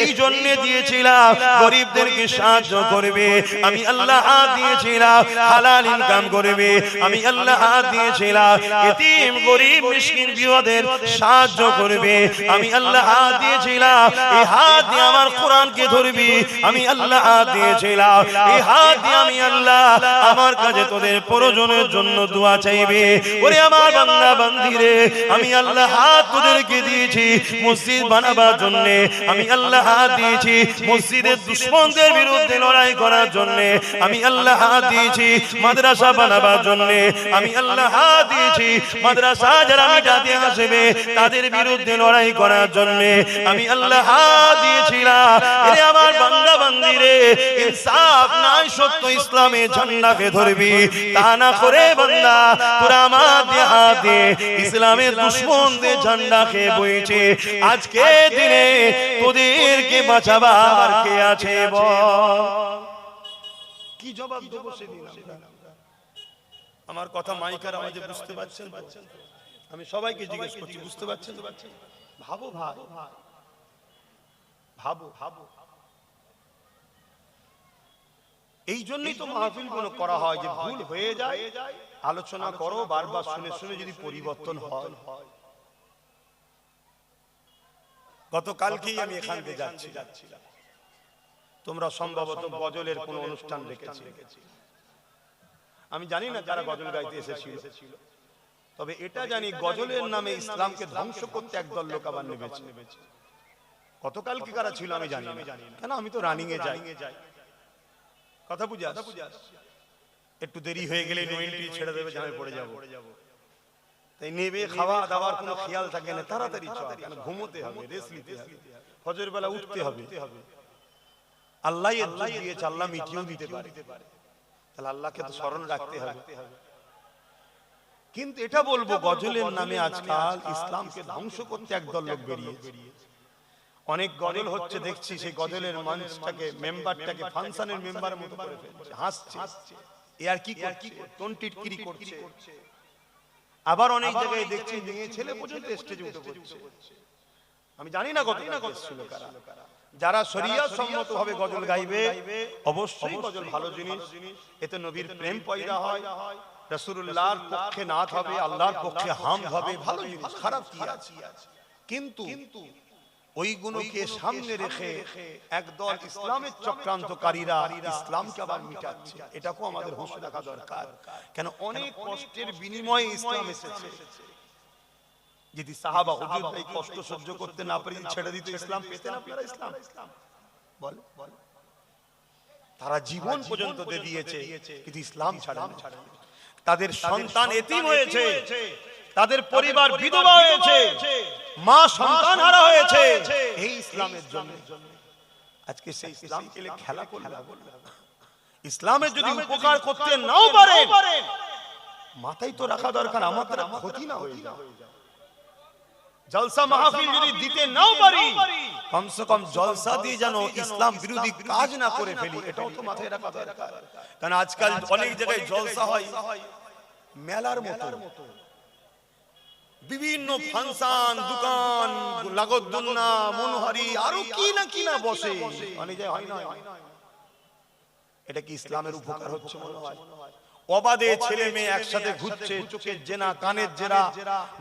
A: এই জন্য দিয়েছিলাম গরিবদেরকে সাহায্য করবে, আমি আল্লাহ হাত দিয়েছিলাম হালাল ইনকাম করবে, আমি আল্লাহ হাত দিয়েছিলাম এতিম গরিব মিসকিন বিধবাদের সাহায্য করবে, আমি আল্লাহ হাত দিয়েছিলাম এই হাত দিয়ে আমার কোরআনকে ধরবি, আমি আল্লাহ হাত দিয়েছিলাম এই হাত দিয়ে আমি আল্লাহ আমার কাছে তোদের প্রয়োজনের জন্য দোয়া চাইবে। ওরে আমার বান্দা বান্দিরে, আমি আল্লাহ হাত তোদেরকে দিয়েছি মসজিদ বানাবার জন্য, আমি আল্লাহ হাত দিয়েছি মসজিদের দুশমনদের বিরুদ্ধে লড়াই করার জন্য, আমি আল্লাহ হাত দিয়েছি মাদ্রাসা বানাবার জন্য, আমি আল্লাহ হাত দিয়েছি মাদ্রাসা যারা মিটাতে আসবে তাদের বিরুদ্ধে লড়াই করার জন্য, আমি আল্লাহ হাত দিয়েছিলাম। এরে আমার বান্দা বান্দিরে, ইনসাফ নাই সত্য ইসলামে ঝান্ডাকে ধরবি, তা না করে বান্দা তোরা আমার দিয়ে হাত দিয়ে ইসলামের দুশমনদের ঝান্ডাকে বইছে। আজকে দিনে তোদেরকে বাঁচাবার কে আছে বল? কি জবাব দেব সেদিন? আমার কথা মাইকার আওয়াজে বুঝতে পারছেন? আমি সবাইকে জিজ্ঞেস করছি, বুঝতে পারছেন? ভাবো ভাই, ভাবো ভাবো। এই জন্যই তো মাহফিল গুলো করা হয়, যে ভুল হয়ে যায় আলোচনা করো, বারবার শুনে শুনে যদি পরিবর্তন হয়। গতকালকেই আমি এখান থেকে যাচ্ছিলাম, তোমরা সম্ভবত গজলের কোন অনুষ্ঠান রেখেছি, আমি জানি না যারা গজল গাইতে এসেছিল, তবে এটা জানি গজলের নামে ইসলামকে ধ্বংস করতে একদল লোক আবার নেমেছে। গতকাল কি কারা ছিল আমি জানি না, কেন আমি তো রানিং এ যাই। কথা বুঝে একটু দেরি হয়ে গেলে নোয়েলটি ছেড়ে দেবে, জামে পড়ে যাবো, তাই নেবে খাওয়া দাওয়ার কোনো খেয়াল থাকে না, তাড়াতাড়ি চল, কেন ঘুমোতে হবে, রেস্ট নিতে হবে, ফজর বেলা উঠতে হবে। আল্লাহ দিয়েছে, আল্লাহ মিটিয়েও দিতে পারে, তাহলে আল্লাহকে তো স্মরণ রাখতে হবে। কিন্তু এটা বলবো, গজলের নামে আজকাল ইসলামকে ধ্বংস করতে একদল লোক বেরিয়েছে। অনেক গজল হচ্ছে দেখছি, সেই গজলের মঞ্চটাকে মেম্বারটাকে ফাংশনের মেম্বারের মতো করে ফেলছে, হাসছে, এ আর কি করছে, টনটিটকিরি করছে। আবার অনেক জায়গায় দেখছি মেয়ে ছেলে পর্যন্ত স্টেজে উঠে পড়ছে। আমি জানি না ঘটনা ছিল কারা। যারা শরিয়ত সম্মত ভাবে গজল গাইবে, অবশ্যই গজল ভালো জিনিস, এতে নবীর প্রেম পয়দা হয়, রাসূলুল্লাহর পক্ষে নাত হবে, আল্লাহর পক্ষে হাম হবে, ভালো জিনিস, খারাপ কি আছে? কিন্তু ওই গুণকে সামনে রেখে একদল ইসলামের চক্রান্তকারীরা ইসলামকে আবার মিটাচ্ছে, এটাকেও আমাদের হুঁশ রাখা দরকার। কেন অনেক কষ্টের বিনিময়ে ইসলাম এসেছে। যদি সাহাবা হুজুর এই কষ্ট সহ্য করতে না পারে ছেড়ে দিত, ইসলাম পেতেন আপনারা? ইসলাম বল, তারা জীবন পর্যন্ত দিয়ে দিয়েছে, কিন্তু ইসলাম ছাড়েনি। তাদের সন্তান এতিম হয়েছে, তাদের পরিবার বিধবা হয়েছে, মা সন্তান হারা হয়েছে এই ইসলামের জন্য। আজকে সেই ইসলামকে খেলা করলে ইসলামের যদি উপকার করতে নাও পারেন, মাথায় তো রাখা দরকার আমার দ্বারা ক্ষতি না হয়ে যায়। জলসা মাহফিল যদি দিতে নাও পারি, কমসে কম জলসা দিয়ে যেন ইসলাম বিরোধী কাজ না করে ফেলি, এটাও তো মাথায় রাখা দরকার। কারণ আজকাল অনেক জায়গায় জলসা হয় মেলার মতো, বিভিন্ন ফাংশন, দোকান, লাগদ্দুন্না, মনোহারি, আরো কি না বসে, অনেক জায়গায় হয় না। এটা কি ইসলামের উপকার হচ্ছে মনে হয়? অবাধে ছেলে মেয়ে একসাথে ঘুরছে, চোখের জেনা, কানের জেনা,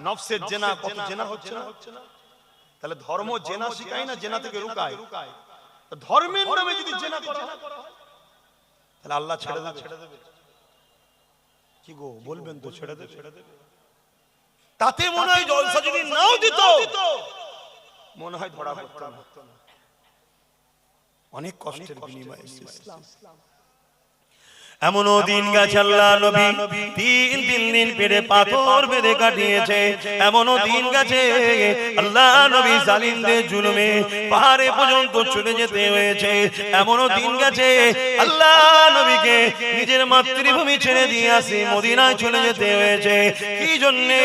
A: নফসের জেনা, কত জেনা হচ্ছে না? তাহলে ধর্ম জেনা শিখায় না, জেনা থেকে রুকায়। ধর্মের নামে যদি জেনা করা হয় তাহলে আল্লাহ ছেড়ে দেবে? কি গো বলবেন তো ছেড়ে দেবে? তাতে মনে হয় জলসা যদি নাও দিত মনে হয় ধরা পড়তো না। অনেক কষ্টের বিনিময়ে ইসলাম। এমনও দিন গেছে আল্লাহ নবী তিন দিন পেটে পাথর বেঁধে কাটিয়েছে। এমনও দিন গেছে আল্লাহ নবী জালিমদের জুলুমে পাহাড়ে পর্যন্ত চলে যেতে হয়েছে। এমনও দিন গেছে আল্লাহ নবীকে নিজের মাতৃভূমি ছেড়ে দিয়ে আসি মদিনায় চলে যেতে হয়েছে। কি জন্যে?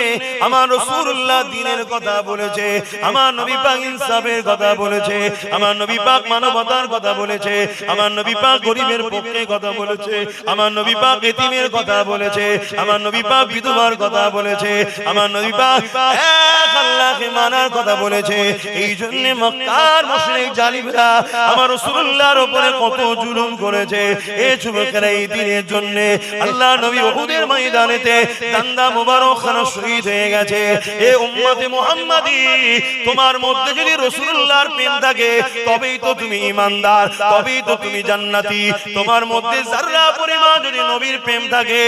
A: আমার রাসূলুল্লাহ দ্বীনের কথা বলেছে, আমার নবী পাক ইনসাফের কথা বলেছে, আমার নবী পাক মানবতার কথা বলেছে, আমার নবী পাক গরিবের পক্ষে কথা বলেছে, আমার নবী পাক এতিমের কথা বলেছে, আমার নবী পাক বিধবার কথা বলেছে, আমার নবী পাক এক আল্লাহকে মানার কথা বলেছে। এই জন্য মক্কার মুশরিক জালিমরা আমার রাসূলুল্লাহর উপরে কত জুলুম করেছে। এই যুবকেরা এই দিনের জন্য আল্লাহ নবী উহুদের ময়দানেতে দান্দা মুবারক খানা শহীদ হয়ে গেছে। এ উম্মতে মুহাম্মাদি, তোমার মধ্যে যদি রাসূলুল্লাহর প্রেম থাকে তবেই তো তুমি ঈমানদার, তবেই তো তুমি জান্নাতি। তোমার মধ্যে যারা পরিমাণ যদি নবীর প্রেম থাকে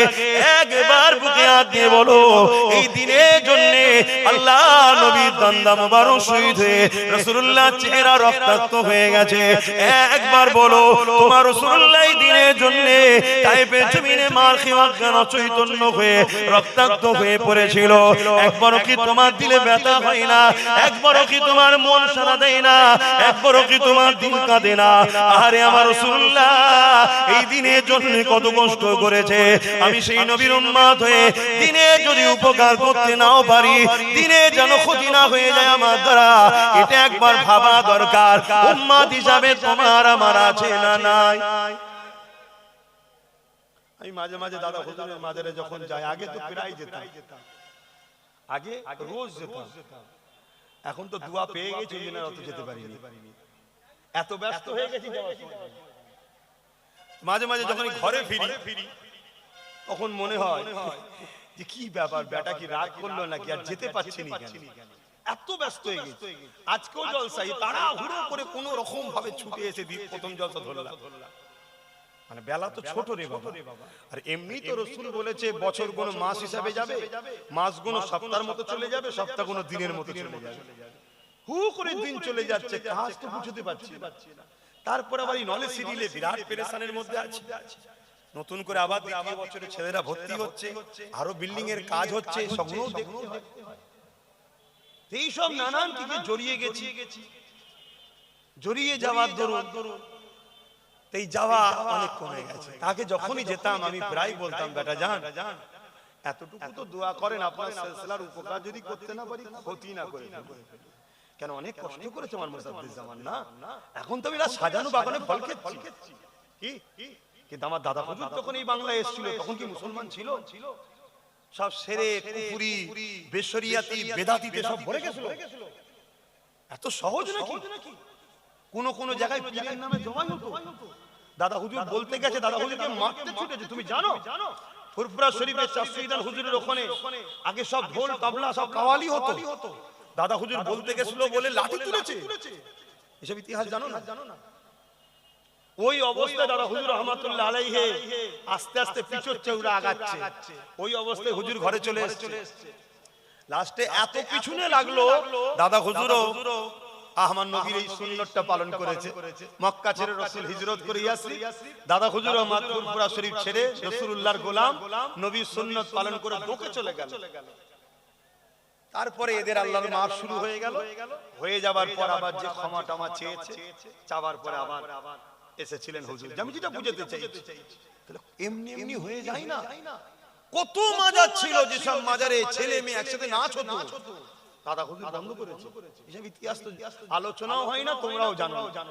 A: একবার বুকে হাত দিয়ে বলো এই দিনের জন্য আল্লাহ নবীর দান্দা মুবারক শহীদ হয়ে রাসূলুল্লাহ চেহারা রক্তাক্ত হয়ে গেছে। একবার বলো তোমার রাসূলুল্লাহ এই দিনের জন্য তাইফের জমিনে মার খেয়ে অজ্ঞান চৈতন্য হয়ে রক্তাক্ত হয়ে পড়েছিল। একবারও কি তোমার দিলে ব্যথা হয় না? একবারও কি তোমার মন সাড়া দেয় না? একবারও কি তোমার দিল কাঁদে না? আরে আমার রাসূলুল্লাহ এই দিনের জন্য কত কষ্ট করেছে। আমি সেই নবীর উম্মত হয়ে দিনে যদি উপকার করতে নাও পারি, দিনে যেন ক্ষতি না হয়ে যায় আমার দ্বারা, এটা একবার ভাবা দরকার। উম্মত হিসাবে তোমার আমার আছে না নাই? আমি মাঝে মাঝে দাদা হুজুরের মাজারে যখন যাই, আগে তো প্রায় যেতাম, আগে রোজ যেতাম। এখন তো দুয়া পেয়ে গেছি, ওই জন্য অত যেতে পারিনি, এত ব্যস্ত হয়ে গেছি যাওয়ার সময়। মাঝে মাঝে যখন ঘরে ফিরি তখন মনে হয় যে কি ব্যাপার, বেটা কি রাগ করলো নাকি, আর যেতে পারছি না কেন, এত ব্যস্ত হয়ে গেছি। আজকেও জলসা তাড়াহুড়ো করে কোন রকম ভাবে ছুটে এসে প্রথম জলসা ধরলাম। মানে বেলা তো ছোট রে বাবা। আর এমনি তো রাসূল বলেছে বছর কোন মাস হিসাবে যাবে, মাস কোন সপ্তাহের মতো চলে যাবে, সপ্তাহ কোন দিনের মতো চলে যাবে। হু করে দিন চলে যাচ্ছে, কাজ তো বুঝতে পারছি না। তারপর আবার এই নলেজ সিরিলে বিরাট পেরেশানের মধ্যে আছে। নতুন করে আবার দ্বিতীয় বছরে ছেলেরা ভর্তি হচ্ছে, আরো বিল্ডিং এর কাজ হচ্ছে, সবগুলো দেখতে হয়। এই সব নানান দিকে জড়িয়ে গেছি, জড়িয়ে যাওয়ার দরুন এই যাওয়া অনেক কমে গেছে। তাকে যখনই যেতাম আমি প্রায় বলতাম, বেটা যান এতটুকু তো দোয়া করেন আপনার সিলসিলার উপকার যদি করতে না পারি ক্ষতি না করে, কেন অনেক কষ্ট করেছে আমার মুসাদ্দিদ জামান না। এখন তো এরা সাজানো বাগানে ফল খেচ্ছি। কি কিন্তু আমার দাদা হুজুর তখন এই বাংলায় এসেছিল, তখন কি মুসলমান ছিল? সব সেরে কুফরি, বেশরিয়াতি, বেদাতিতে সব ভরে গেছিল। এত সহজ নাকি? কোন জায়গায় পীরের নামে জবাই হতো। দাদা হুজুর বলতে গেছে, দাদা হুজুরকে মারতে ছুটেছে। তুমি জানো ফুরফুরা শরীফের চাষিদান হুজুরের ওখানে আগে সব ঢোল তবলা সব কাওয়ালি হতো। দাদা হুজুর বলতে গেছিল বলে লাঠি তুলেছে। এসব ইতিহাস জানো না? ওই অবস্থায় দাদা হুজুর রহমাতুল্লাহ আলাইহি আস্তে আস্তে পিছর চৌড়া আগাচ্ছে। ওই অবস্থায় হুজুর ঘরে চলে এসেছে। লাস্টে এত পিছনে লাগলো, দাদা হুজুরও আমার নবীর এই সুন্নতটা পালন করেছে। মক্কা ছেড়ে রাসূল হিজরত করে ইয়াসরি, দাদা হুজুর ফুরফুরা শরীফ ছেড়ে রাসূলুল্লাহর গোলাম নবীর সুন্নত পালন করে দোকে চলে গেল। তারপরে এদের আল্লাহর মাফ শুরু হয়ে গেল। হয়ে যাবার পর আবার যে ক্ষমা টমা চেয়েছে, চাওয়ার পরে আবার এসেছিলেন হুজুর। আমি যেটা বুঝাতে চাইছি, এমনি এমনি হয়ে যায় না। কত মাজার ছিল, যেসব মাজারে ছেলে মেয়ে একসাথে নাচ হতো, দাদা হুজুর বন্ধ করেছে, এসব ইতিহাস তো আলোচনাও হয় না, তোমরাও জানো না।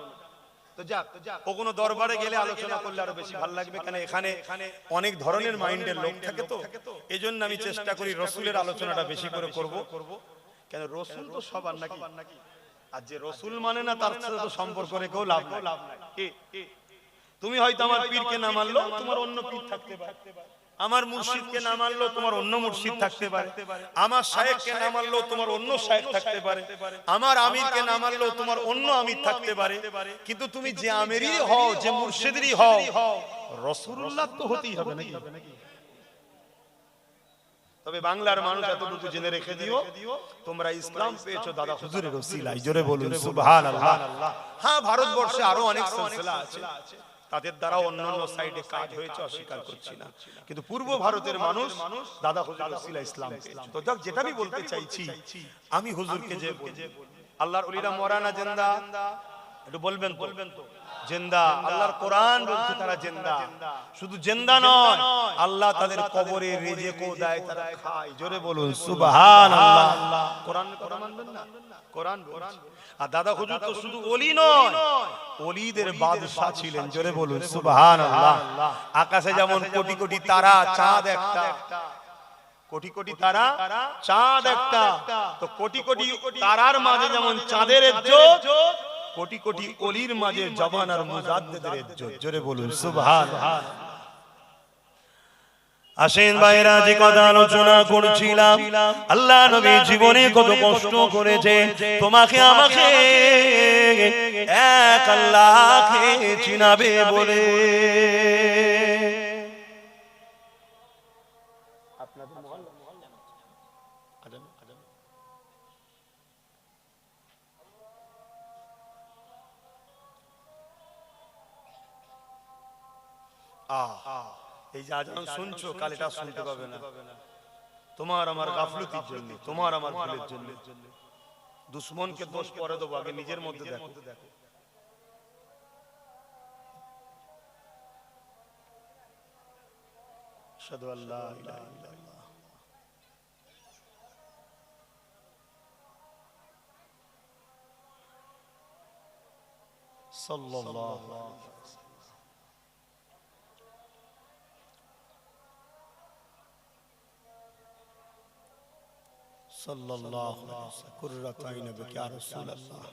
A: তো যাক, ও কোনো দরবারে গেলে আলোচনা করলে আরো বেশি ভালো লাগবে, কারণ এখানে অনেক ধরনের মাইন্ডের লোক থাকে, তো এই জন্য আমি চেষ্টা করি রসুলের আলোচনাটা বেশি করে করব। কেন রসুল তো সবার নাকি, আর যে রসুল মানে না তার সাথে তো সম্পর্ক রেখেও লাভ নাই। তুমি হয়তো আমার পীরকে না মানলো, তোমার অন্য পীর থাকতে পারে, আমার মুর্শিদকে না মানলো তোমার অন্য মুর্শিদ থাকতে পারে, আমার শায়েখকে না মানলো তোমার অন্য শায়েখ থাকতে পারে, আমার আমিরকে না মানলো তোমার অন্য আমির থাকতে পারে, কিন্তু তুমি যে আমিরই হও, যে মুর্শিদেরই হও, রাসূলুল্লাহ তো হতেই হবে নাকি। তবে বাংলার মানুষ এতটুকু জেনে রেখে দিও, তোমরা ইসলাম পেয়েছো দাদা হুজুরের ওসিলায়, জোরে বলুন সুবহানাল্লাহ। হ্যাঁ, ভারতবর্ষে আরো অনেক সিলসিলা আছে, তাদের দ্বারা অন্যান্য সাইডে কাজ হয়েছে, অস্বীকার করছি না, কিন্তু পূর্ব ভারতের মানুষ দাদা হুজুরের ওসিলায় ইসলাম পেয়েছে। তো যেটা আমি বলতে চাইছি, আমি হুজুরকে যে আল্লাহর ওলিরা মরা না জিন্দা, একটু বলবেন তো জিন্দা, আল্লাহর কোরআন বলছে তারা জিন্দা, শুধু জিন্দা নয়, আল্লাহ তাদের কবরে রিজিকও দেয়, তারা খায়, জোরে বলুন সুবহানাল্লাহ। কোরআন কথা মানবেন না, কোরআন বলছে। আর দাদা হুজুর তো শুধু ওলি নয়, ওলিদের বাদশা ছিলেন, জোরে বলুন সুবহানাল্লাহ। আকাশে যেমন কোটি কোটি তারা, চাঁদ একটা, কোটি কোটি তারা, চাঁদ একটা, তো কোটি কোটি তারার মাঝে যেমন চাঁদের ইজ্জত, কোটি কোটি ওলির মাঝে জবান আর মুজাদ্দিদের ইজ্জত, জোরে বলুন সুবহানাল্লাহ। আসেন ভাইরা, যে কথা আলোচনা করছিলাম, আল্লাহ নবী জীবনে কত কষ্ট করেছে, তোমাকে আমাকে এক আল্লাহকে চিনাবে বলে। আপনাদের মহল্লা এই যে আজান শুনছো, কাল এটা শুনতে পাবে না, তোমার আমার গাফলতির জন্য, তোমার আমার ভুলের জন্য। দুশমনকে দোষ পরে দেবো, আগে নিজের মধ্যে দেখো। আশহাদু আল্লা ইলাহা ইল্লাল্লাহ, সাল্লাল্লাহু আলাইহি সাল্লাল্লাহু আলাইহি ওয়াসাল্লাম, কুররাতু আইনি বিকা ইয়া রাসূলুল্লাহ।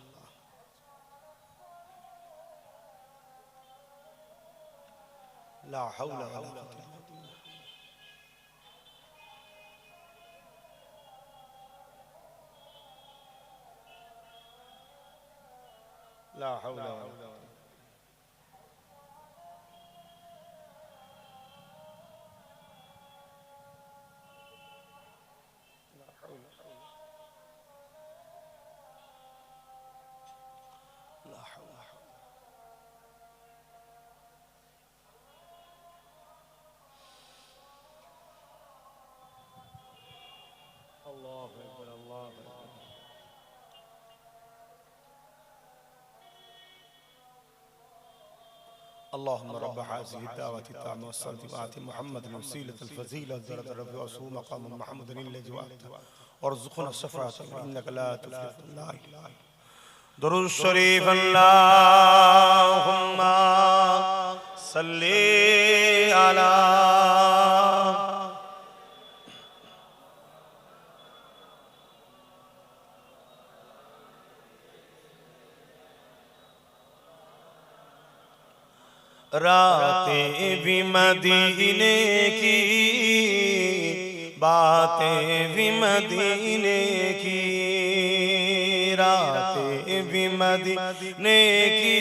A: লা হাওলা ওয়ালা কুওয়াতা ইল্লা বিল্লাহ। লা হাওলা ওয়ালা কুওয়াতা। الله أكبر، الله أكبر. اللهم رب هذه الدعوة التامة والصلاة وآت محمد الوسيلة الفضيلة الدرجة الرفيعة وصوم مقام محمد الذي وعدته وارزقنا الشفاعة إنك لا تخلف الميعاد. درود الشريف اللهم صل على रातें भी मदीने की, बातें भी मदीने की, रातें भी मदीने की,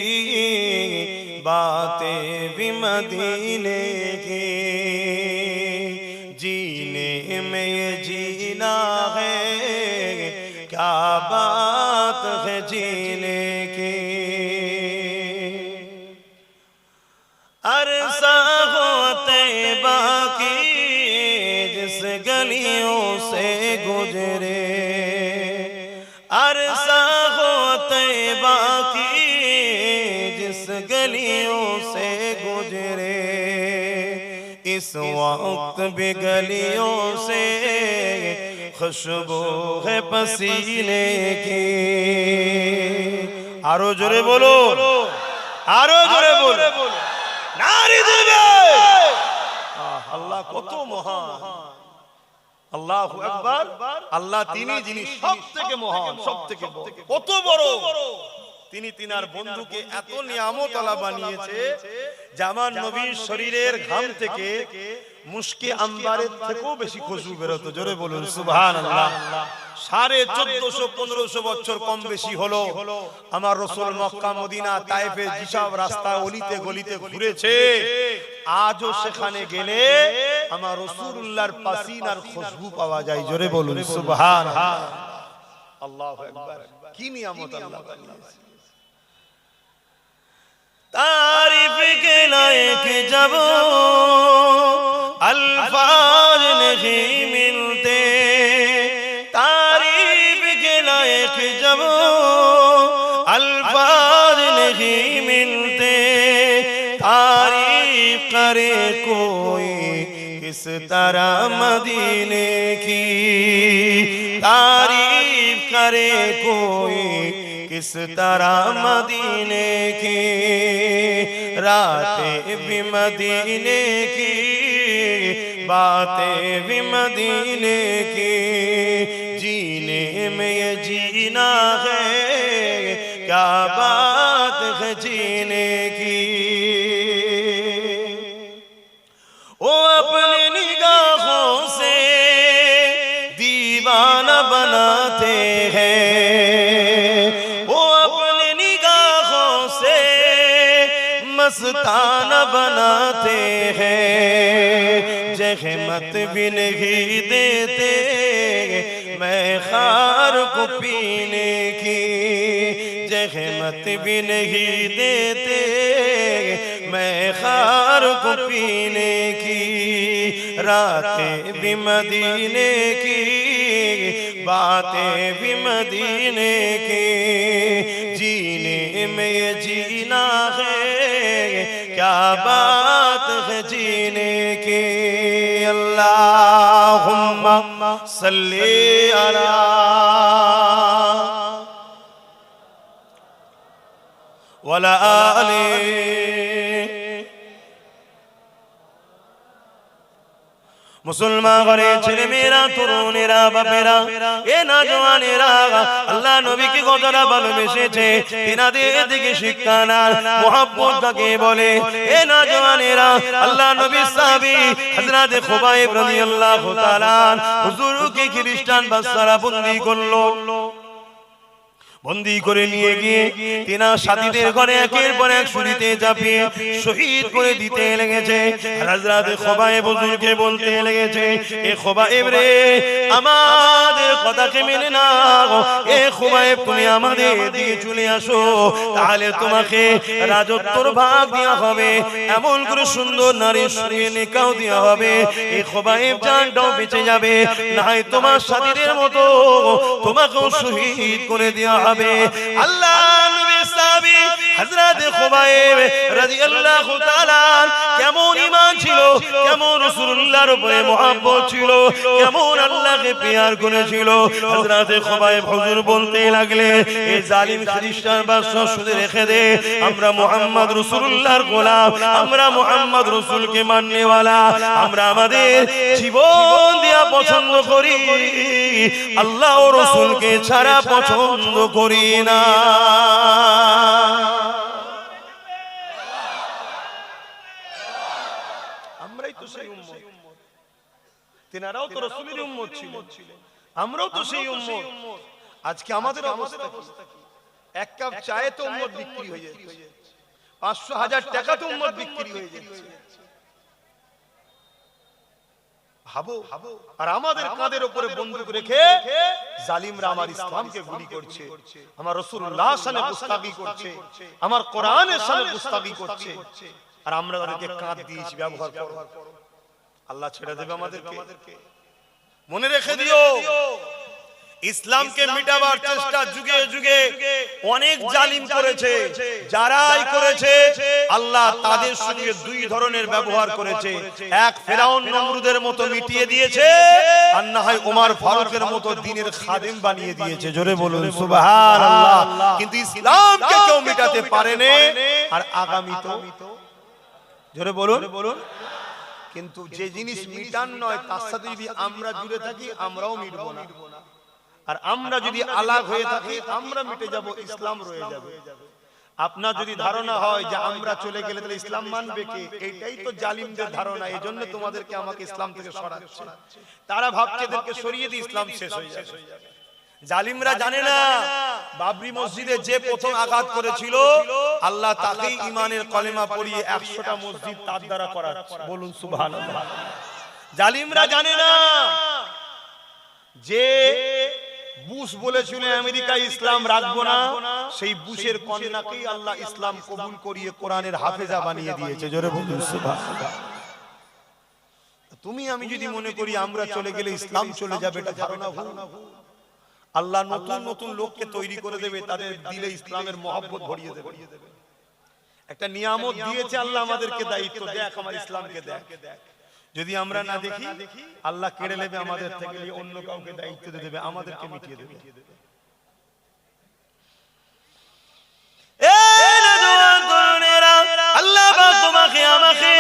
A: बातें भी मदीने की, जीने में ये जीना है, क्या बात है जीने की। अरसा हो तैबा की जिस गलियों से गुजरे, अरसा हो तैबा की जिस गलियों से गुजरे, इस वक्त भी गलियों से खुशबू है पसीने की। आरो जोरे बोलो, आरो जोरे बोलो, नारी दिबे। আল্লাহ কত মহান, আল্লাহু আকবার। আল্লাহ তিনি যিনি সবথেকে মহান, সবথেকে বড়, কত বড়। তিনি তিনার বন্ধুকে এত নিয়ামত আলা বানিয়েছে যে আমার নবীর শরীরের ঘাম থেকে মুশকে আম্বারের থেকেও বেশি খুশবু বেরোতো। জোরে বলুন সুবহানাল্লাহ। 1450-1500 বছর কম বেশি হলো আমার রাসূল মক্কা মদিনা তায়েফের যেসব রাস্তা অলিতে গলিতে ঘুরেছে, আজও সেখানে গেলে আমার রাসূলুল্লাহর পাসিনার খুশবু পাওয়া যায়। জোরে বলুন সুবহানাল্লাহ। আল্লাহু আকবার। কি নিয়ামত আল্লাহ বানিয়েছে। तारीफ के लायक जब अल्फाज नहीं मिलते, तारीफ के लायक जब अल्फाज नहीं मिलते, तारीफ करे कोई किस तरह मदीने की, तारीफ करे कोई किस तरह मदीने की, रातें भी मदीने की, बातें भी मदीने की, जीने में ये जीना है, क्या बात है जीने की। वो अपने निगाहों से दीवाना बनाते हैं, मस्ताना बनाते हैं, जहमत भी नहीं देते मैं खार को पीने की, जहमत भी नहीं देते मैं खार को पीने की, रातें भी मदीने की, बातें भी मदीने की, जीने में ये जीना है, क्या बात है जीने की। अल्लाहुम्मा सल्ली अला वला आली মুসলমান ঘরের ছেলে মেয়েরা, তরুণেরা, বাপেরা, এ নওজওয়ানেরা আল্লাহ নবীকে কতটা ভালোবেসেছে তিনাদের দিকে শিক্ষা নার মুহাব্বত কাকে বলে। এ নওজওয়ানেরা আল্লাহ নবীর সাহাবী হযরত খুবাইব রাদিয়াল্লাহু তাআলা হুজুরকে খ্রিস্টান বাদশারা বন্দী করলো। বন্দী করে নিয়ে গিয়ে তিনা সাথীদের ঘরে একের পর এক ছুরিতে চাপিয়ে শহীদ করে দিতে লেগেছে। হযরত খুবাইব হুজুরকে বলতে লেগেছে, এ খুবাইব রে, আমাদের কথাকে মেনে নাও। এ খুবাইব, তুমি আমাদের দিকে চলে আসো, তাহলে তোমাকে রাজত্বর ভাগ দেওয়া হবে, এমন করে সুন্দর নারীর সঙ্গে নিকাহ দেওয়া হবে। এ খুবাইব জানটাও বেঁচে যাবে, না হয় তোমার সাথীদের মতো তোমাকেও শহীদ করে দেওয়া হবে। আল্লাহ নবীর সাহাবী হযরত খুবাইব রাদিয়াল্লাহু তাআলা কেমন ঈমান ছিল, কেমন রাসূলুল্লাহর উপরে মহব্বত ছিল, কেমন আল্লাহকে প্যার করেছিল। হযরত খুবাইব হুজুর বলতে লাগলে, এই জালিম খ্রিস্টান বাদশা শুধু রেখে দে, আমরা মুহাম্মদ রাসূলুল্লাহর গোলাম, আমরা মুহাম্মদ রাসূলকে মাননেওয়ালা, আমরা আমাদের জীবন দেয়া পছন্দ করি, আল্লাহ ও রাসূলকে ছাড়া পছন্দ করি না। আমরাই তো সেই উম্মত, তিনারাও তো রাসূলের উম্মত ছিলেন, আমরাও তো সেই উম্মত। আজকে আমাদের অবস্থা কি? এক কাপ চায়ে তো উম্মত বিক্রি হয়ে যাচ্ছে, 500,000 টাকা তো উম্মত বিক্রি হয়ে যাচ্ছে। ভাবো, আর আমাদের কাঁধের উপরে বন্দুক রেখে জালিমরা আমার ইসলামকে গুলি করছে, আমার রাসূলুল্লাহর শানে গুস্তাখি করছে, আমার কোরআনের শানে গুস্তাখি করছে, আর আমরা তাদেরকে কাঁধ দিয়েছি ব্যবহার করো। আল্লাহ ছেড়ে দেবে আমাদেরকে? মনে রেখে দিও, ইসলামকে মিটাবার চেষ্টা যুগে যুগে অনেক জালিম করেছে, যারাই করেছে আল্লাহ তাদের সঙ্গে দুই ধরনের ব্যবহার করেছে। এক ফেরাউন নমরুদের মতো মিটিয়ে দিয়েছে, আর না হয় ওমর ফারুকের মতো দ্বীনের খাদেম বানিয়ে দিয়েছে। জোরে বলুন সুবহানাল্লাহ। কিন্তু ইসলামকে কেউ মিটাতে পারেনি, আর আগামী তো জোরে বলুন। কিন্তু যে জিনিস মিটান নয় তার সাথে যদি আমরা জুড়ে থাকি আমরাও মিটবো না, আর আমরা যদি আলাগ হয়ে থাকি আমরা মিটে যাব, ইসলাম রয়ে যাবে। আপনার যদি ধারণা হয় যে আমরা চলে গেলে তাহলে ইসলাম মানবে কে, এটাই তো জালিমদের ধারণা। এজন্য তোমাদেরকে আমাকে ইসলাম থেকে সরাচ্ছে। তারা ভাবছে এদেরকে সরিয়ে দিয়ে ইসলাম শেষ হয়ে যাবে। জালিমরা জানে না বাবরি মসজিদে যে প্রথম আঘাত করেছিল আল্লাহ তাকেই ঈমানের কলেমা পড়িয়ে 100টা মসজিদ তার দ্বারা করাচ্ছে। বলুন সুবহানাল্লাহ। জালিমরা জানে না যে বুশ বলেছিল আমেরিকা ইসলাম রাখবো না, সেই বুশের কন্যাকেই আল্লাহ ইসলাম কবুল করিয়ে কোরআনের হাফেজা বানিয়ে দিয়েছে। জোরে বলুন সুবহানাল্লাহ। তুমি আমি যদি মনে করি আমরা চলে গেলে ইসলাম চলে যাবে, এটা ধারণা ভুল। আল্লাহ নতুন নতুন লোককে তৈরি করে দেবে, তাদের দিলে ইসলামের মহব্বত ভরিয়ে দেবে। একটা নিয়ামত দিয়েছে আল্লাহ আমাদেরকে, দায়িত্ব, দেখ আমার ইসলামকে দেখ। যদি আমরা না দেখি আল্লাহ কেড়ে নেবে আমাদের থেকে, অন্য কাউকে দায়িত্ব দিয়ে দেবে, আমাদেরকে মিটিয়ে দেবে। আল্লাহ তোমাকে আমাকে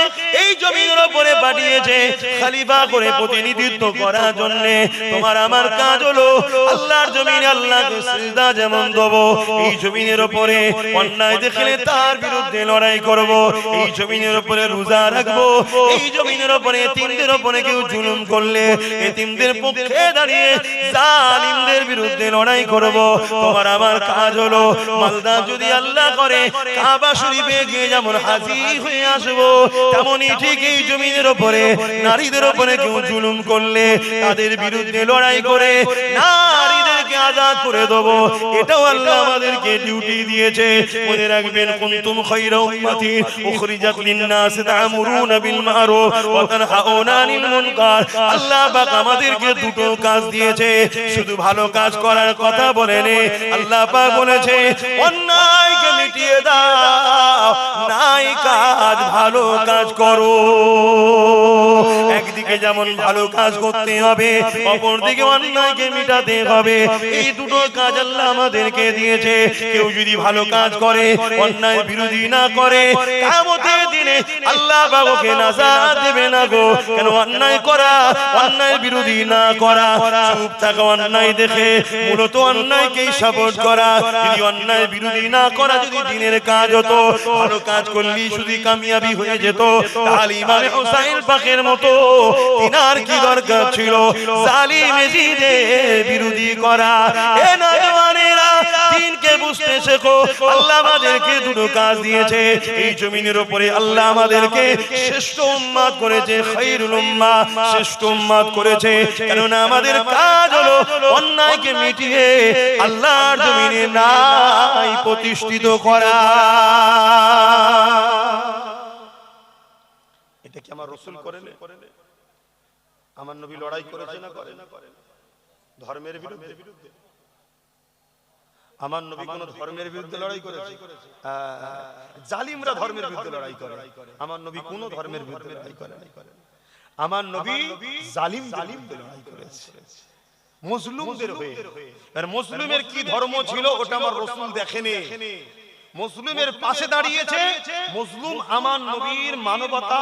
A: এই জমিনের উপরে পাঠিয়েছে খলিফা করে প্রতিনিধিত্ব করার জন্য। তোমার আমার কাজ হলো আল্লাহর জমিনে আল্লাহকে সিজদা যেমন দেব, এই জমিনের উপরে অন্যায় দেখলে তার বিরুদ্ধে লড়াই করব, এই জমিনের উপরে রোজা রাখবো, এই জমিনের উপরে এতিমদের উপরে কেউ জুলুম করলে এতিমদের পক্ষে দাঁড়িয়ে জালিমদের বিরুদ্ধে লড়াই করব। তোমার আমার কাজ হলো মালদা যদি আল্লাহ করে কাবা শরীফে গিয়ে যেমন হাজির হয়ে আসবো, তেমনি ঠিক এই জমিনের উপরে নারীদের উপরে কেউ জুলুম করলে তাদের বিরুদ্ধে লড়াই করে নারীদেরকে আজাদ করে দেবো। এটাও আল্লাহ আমাদেরকে ডিউটি দিয়েছে। মনে রাখবেন, কুনতুম খায়রা উম্মাতিন উখরিজাত লিন-নাস তা'মুরুনা বিল মা'রুফ ওয়া তানহাউনা আনিল মুনকার। আল্লাহ পাক আমাদেরকে দুটো কাজ দিয়েছে, শুধু ভালো কাজ করার কথা বলেনি, আল্লাহ পাক বলেছে অন্যায়কে মিটিয়ে দাও, নাই কাজ ভালো কাজ করো। একদিকে যেমন ভালো কাজ করতে হবে, অপরদিকে অন্যায়কে মিটাতে হবে। এই দুটো কাজ আল্লাহ আমাদেরকে দিয়েছে। কেউ যদি ভালো কাজ করে, অন্যায় বিরোধী না করে, কিয়ামতের দিনে আল্লাহ বাবাকে নাজাত দেবে না গো। কেন? অন্যায় করা, অন্যায় বিরোধী না করা, চুপ থাকা অন্যায় দেখে মূলত অন্যায়কেই সাপোর্ট করা। যদি অন্যায় বিরোধী না করা যদি দিনের কাজ হতো, ভালো কাজ করলি শুধু কামিয়াবি হয়ে যেত, তাহলে ইমাম হুসাইন পাকের মতো তিনার কি দরকার ছিল জালিম এজিদের বিরোধী করা? এ নওজওয়ানেরা, দিনকে বুঝতে শেখো। আল্লাহ আমাদেরকে দুটো কাজ দিয়েছে। এই জমিনের উপরে আল্লাহ আমাদেরকে শ্রেষ্ঠ উম্মত করেছে, খায়রুল উম্মাহ, শ্রেষ্ঠ উম্মত করেছে। কেননা আমাদের কাজ হলো অন্যায়কে মিটিয়ে আল্লাহর জমিনে নাই প্রতিষ্ঠিত করা। এটা কি আমার রাসূল করেন? আমার নবী লড়াই করেছে না করেন? ধর্মের বিরুদ্ধে? আমার নবী কোন ধর্মের বিরুদ্ধে লড়াই করেছে? জালিমরা ধর্মের বিরুদ্ধে লড়াই করে, আমার নবী কোন ধর্মের বিরুদ্ধে লড়াই করে? আমার নবী জালিমদের বিরুদ্ধে লড়াই করেছে, মুসলিমদের হয়ে। আর মুসলিমের কি ধর্ম ছিল ওটা আমার রাসূল দেখেনি। মুসলিমের পাশে দাঁড়িয়েছে। মুসলিম আমার নবীর মানবতা,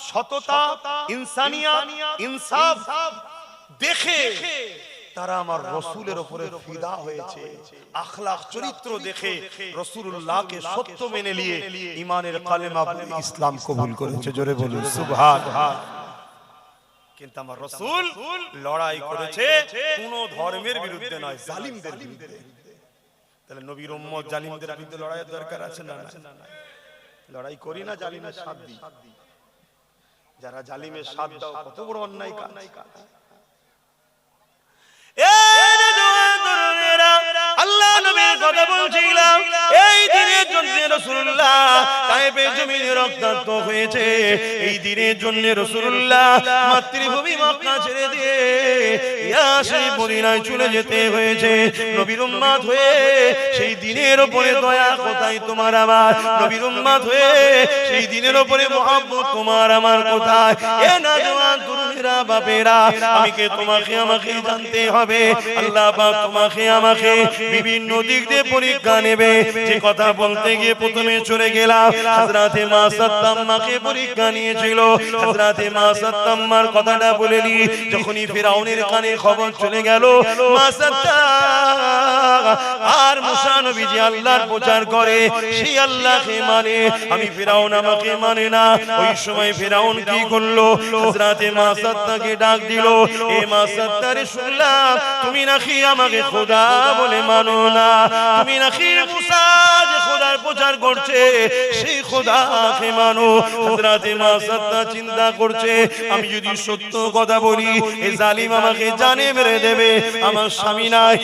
A: সততা, ইনসানিয়াত, ইনসাফ দেখে তারা আমার রাসূলের উপরে ফিদা হয়েছে। আখলাক, চরিত্র দেখে রাসূলুল্লাহকে সত্য মেনে নিয়ে ঈমানের কালেমা বলে ইসলাম কবুল করেছে। জোরে বলুন সুবহানাল্লাহ। কিন্তু আমার রাসূল লড়াই করেছে কোন ধর্মের বিরুদ্ধে নয়, জালিমদের বিরুদ্ধে। তাহলে নবীর উম্মত জালিমদের বিরুদ্ধে লড়াইয়ের দরকার আছে না? লড়াই করি না, জালিমের সাথ দিই। যারা জালিমের সাথ দাও কত বড় অন্যায় কাজ। আল্লাহ নবীর কথা বলছিলাম, এই দিনের জন্য রাসূলুল্লাহ তায়েফে জমিনে রক্তাক্ত হয়েছে, এই দিনের জন্য রাসূলুল্লাহ মাতৃভূমি মক্কা ছেড়ে দিয়ে ইয়াসরিব মদিনায় চলে যেতে হয়েছে। নবীর উম্মত হয়ে সেই দিনের উপরে দয়া কোথায় তোমার আমার, নবীর উম্মত হয়ে সেই দিনের উপরে মহব্বত তোমার আমার কোথায়? এ নওজওয়ান তরুণেরা বাপেরা, আমাকে তোমাকে আমাকে জানতে হবে। আল্লাহ পাক তোমাকে আমাকে বিভিন্ন দিক দিয়ে পরীক্ষা নেবে। যে কথা বলতে গিয়ে প্রথমে চলে গেলাম, হযরতে মা সাত্তাম্মাকে পরীক্ষা নিয়েছিল। হযরতে মা সাত্তাম্মার কথাটা বলেনি, যখনই ফিরাউনের কানে খবর চলে গেল মা সাত্তাম্মা আর মুসা নবী যে আল্লাহর প্রচার করে সেই আল্লাহকে মানে, আমি ফিরাউন আমাকে মানে না। ওই সময় ফিরাউন কি করলো? হযরতে মা সাত্তাকে ডাক দিল, এ মা সাত্তা রে, শুনলাম তুমি নাকি আমাকে খোদা বলে মানো না, তুমি নাকি মুসা যে খোদার প্রচার করছে সেই খোদাকে মানো। হযরতে মা সাত্তা চিন্তা করছে, আমি যদি সত্য কথা বলি এই জালিম আমাকে জানে মেরে দেবে। আমার স্বামী নাই,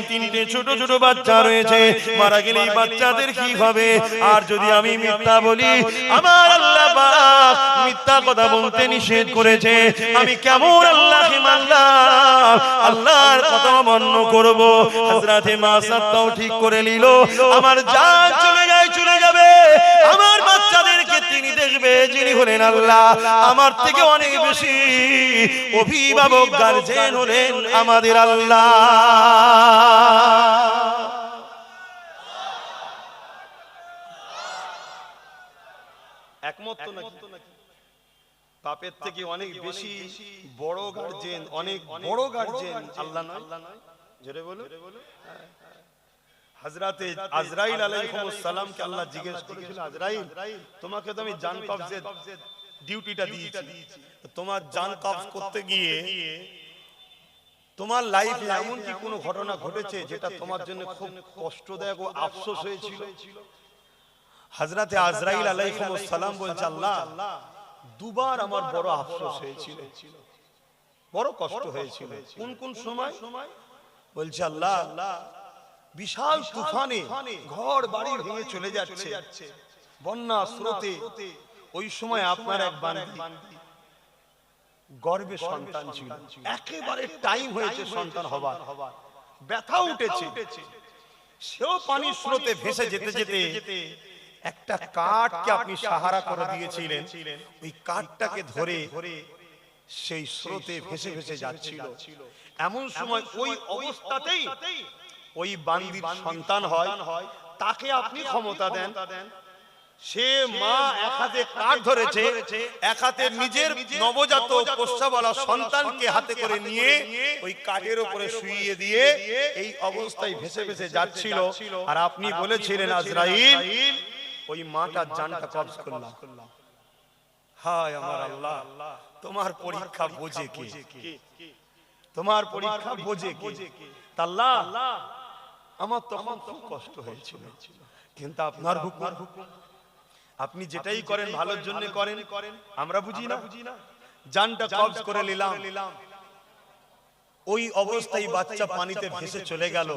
A: তিনটে ছোট ছোট বাচ্চা রয়েছে, মারা গেলে এই বাচ্চাদের কি হবে? আর যদি আমি মিথ্যা বলি, আমার আল্লাহ পাক মিথ্যা কথা বলতে নিষেধ করেছে, আমি কেমন আল্লাহকে মানলাম, আল্লাহর কথা মান্য করব? হযরতে মা সাত্তাও ঠিক করে নিল, আমার জান চলে যাবে, আমার বাচ্চাদেরকে তিনি দেখবে যিনি হলেন আল্লাহ। আমার থেকে অনেক বেশি অভিভাবক গার্জেন হলেন আমাদের আল্লাহ। একমত তো নাকি? বাপের থেকে অনেক বেশি বড় গার্জেন, অনেক বড় গার্জেন আল্লাহ নয়? জোরে বলো। হযরতে আজরাইল আলাইহিস সালামকে আল্লাহ জিজ্ঞেস করেছিল, আজরাইল তোমাকে তো আমি জান কবজের ডিউটিটা দিয়েছি, তোমার জান কবজ করতে গিয়ে তোমার লাইফে এমন কি কোনো ঘটনা ঘটেছে যেটা তোমার জন্য খুব কষ্টদায়ক ও আফসোস হয়েছিল? হযরতে আজরাইল আলাইহিস সালাম বলছে, আল্লাহ দুবার আমার বড় আফসোস হয়েছিল, বড় কষ্ট হয়েছিল। কোন কোন সময়? বলছে, আল্লাহ বিশাল তুফানে ঘর বাড়ি ভেঙে চলে যাচ্ছে, বন্যা স্রোতে, ওই সময় আপনার এক বান্দি গর্ভে সন্তান ছিল, একেবারে টাইম হয়েছে সন্তান হবার, ব্যথা উঠেছে, সেও পানির স্রোতে ভেসে যেতে যেতে একটা কাঠকে আপনি সাহারা করে দিয়েছিলেন, ওই কাঠটাকে ধরে সেই স্রোতে ভেসে ভেসে যাচ্ছিল। এমন সময় ওই অবস্থাতেই ওই বান্দির সন্তান হয়, তাকে আপনি ক্ষমতা দেন, সে মা এক হাতে কাঠ ধরেছে, এক হাতে নিজের নবজাত পোষ্যওয়ালা সন্তানকে হাতে করে নিয়ে ওই কাঠের উপরে শুইয়ে দিয়ে এই অবস্থায় ভেসে ভেসে যাচ্ছিল। আর আপনি বলেছিলেন, আজরাইল ওই মাটার জানটা কবজ করলাম। হায় আমার আল্লাহ, তোমার পরীক্ষা বোঝে কে? তোমার পরীক্ষা বোঝে কে? আল্লাহ আমার তখন খুব কষ্ট হয়েছিল, কিন্তু আপনার হুকুম, আপনি যেটাই করেন ভালোর জন্য করেন, আমরা বুঝি না, জানটা কবজ করে নিলাম। ওই অবস্থায় বাচ্চা পানিতে ভেসে চলে গেল।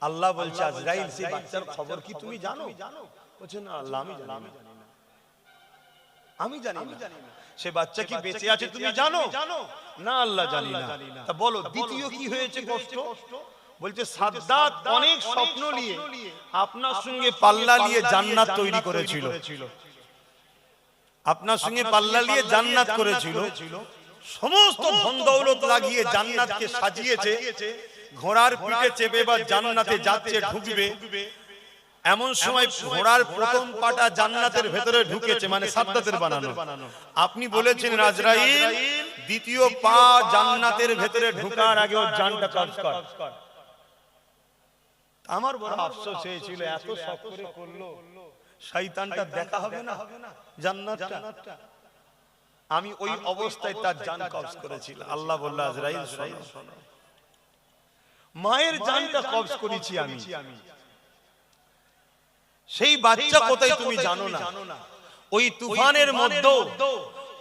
A: আল্লাহ বলছে, আজরাইল সেই বাচ্চার খবর কি তুমি জানো? বলছে, না আল্লাহ আমি জানি না, আমি জানি না। সে বাচ্চা কি বেঁচে আছে তুমি জানো? না আল্লাহ জানি না। তা বলো দ্বিতীয় কি হয়েছে কষ্ট? বলছে, সাদ্দাত অনেক স্বপ্ন নিয়ে আপনার সঙ্গে পাল্লা নিয়ে জান্নাত তৈরি করেছিল, আপনার সঙ্গে পাল্লা নিয়ে জান্নাত করেছিল, সমস্ত ধন দৌলত লাগিয়ে জান্নাতকে সাজিয়েছে, ঘোড়ার পিঠে চেপে বা জান্নাতে যাচ্ছে, ঢুকবে। এমন সময় ঘোড়ার প্রথম পাটা জান্নাতের ভেতরে ঢুকেছে, মানে সাদ্দাতের বানানো। আপনি বলেছেন, আজরাইল দ্বিতীয় পা জান্নাতের ভেতরে ঢোকার আগে ওর জানটা কবজ কর। আমার বড় আফসোস হয়েছিল, এত শখ করে করলো, শয়তানটা দেখা হবে না জান্নাতটা। আমি ওই অবস্থায় তার জান কবজ করেছিলাম। আল্লাহ বলল, আজরাইল শোনো, মায়ের জানটা কবজ করেছি আমি, সেই বাচ্চা কোথায় তুমি জানো না। ওই তুফানের মধ্যে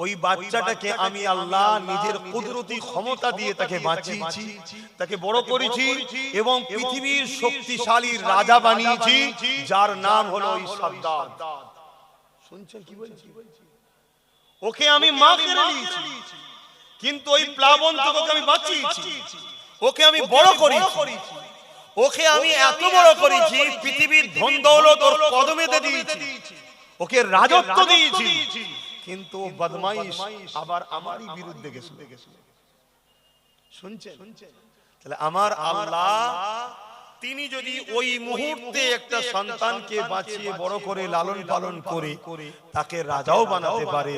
A: ওই বাচ্চাটাকে আমি আল্লাহ নিজের কুদরতি ক্ষমতা দিয়ে তাকে বাঁচিয়েছি, তাকে বড় করেছি এবং পৃথিবীর শক্তিশালী রাজা বানিয়েছি, যার নাম হলো ওই সাদ্দাদ। শুনছেন কি বলছি? ওকে আমি মা করে নিয়েছি, কিন্তু ওই প্লাবন্তকে আমি বাঁচিয়েছি, ওকে আমি বড় করেছি, ওকে আমি এত বড় করেছি পৃথিবীর ধন দৌলত ওর কদমেতে দিয়েছি, ওকে রাজত্ব দিয়েছি, কিন্তু বদমাইশ আবার আমারই বিরুদ্ধে গেছে। শুনছেন? তাহলে আমার আল্লাহ তিনি যদি ওই মুহূর্তে একটা সন্তানকে বাঁচিয়ে বড় করে লালন পালন করে তাকে রাজাও বানাতে পারে,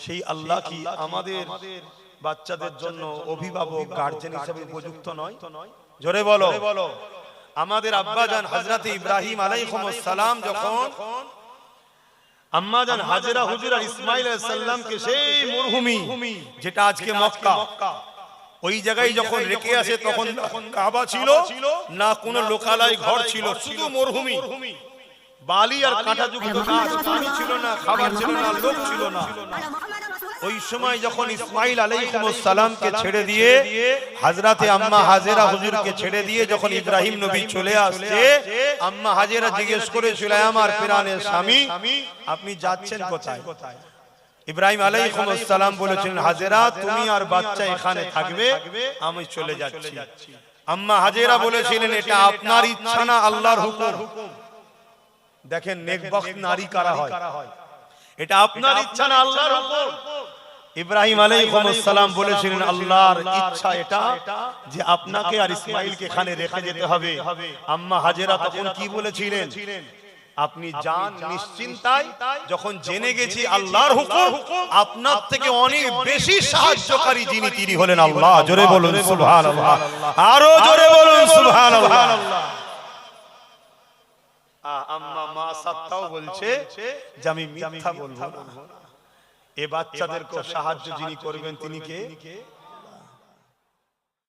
A: সেই আল্লাহ কি আমাদের বাচ্চাদের জন্য অভিভাবক গার্জেন হিসেবে উপযুক্ত নয়? জোরে বলো। আমাদের আব্বাজান হযরত ইব্রাহিম আলাইহিস সালাম যখন আম্মাজান হাজেরা হুজুর আর ইসমাইল আলাইহিস সালামকে সেই মরুভূমি যেটা আজকে মক্কা, ওই জায়গায় যখন রেখে আসে তখন কাবা ছিল না, কোন লোকালয় ঘর ছিল, শুধু মরুভূমি, বালি আর কাঁটাযুক্ত গাছ, পানি ছিল না, খাবার ছিল না, লোক ছিল না। ওই সময় যখন ইসমাইল আলাইহিস সালামকে ছেড়ে দিয়ে হযরতে আম্মা হাজেরা হুজুরকে ছেড়ে দিয়ে যখন ইব্রাহিম নবী চলে আসছে, আম্মা হাজেরা জিজ্ঞেস করেছিল, আমার প্রাণের স্বামী আপনি যাচ্ছেন কোথায়? ইব্রাহিম আলাইহিস সালাম বলেছিলেন, হাজেরা তুমি আর বাচ্চা এখানে থাকবে, আমি চলে যাচ্ছি। আম্মা হাজেরা বলেছিলেন, এটা আপনার ইচ্ছা না আল্লাহর হুকুম। দেখেন নেকবখত নারী কারা হয়, এটা আপনার ইচ্ছা না আল্লাহর হুকুম। ইব্রাহিম আলাইহিস সালাম বলেছিলেন, আল্লাহর ইচ্ছা এটা যে আপনাকে আর ইসমাইলকে এখানে রেখে যেতে হবে। আম্মা হাজেরা তখন কি বলেছিলেন, আপনি যান নিশ্চিন্তায়, যখন জেনে গেছি আল্লাহর হুকুম, আপনার থেকে অনেক বেশি সাহায্যকারী যিনি তিনি হলেন আল্লাহ। জোরে বলুন সুবহানাল্লাহ, আরো জোরে বলুন সুবহানাল্লাহ। আম্মা মা সাত্তাও বলছে যে আমি মিথ্যা বলবো না, এ বাচ্চাদেরকে সাহায্য যিনি করবেন তিনি কে?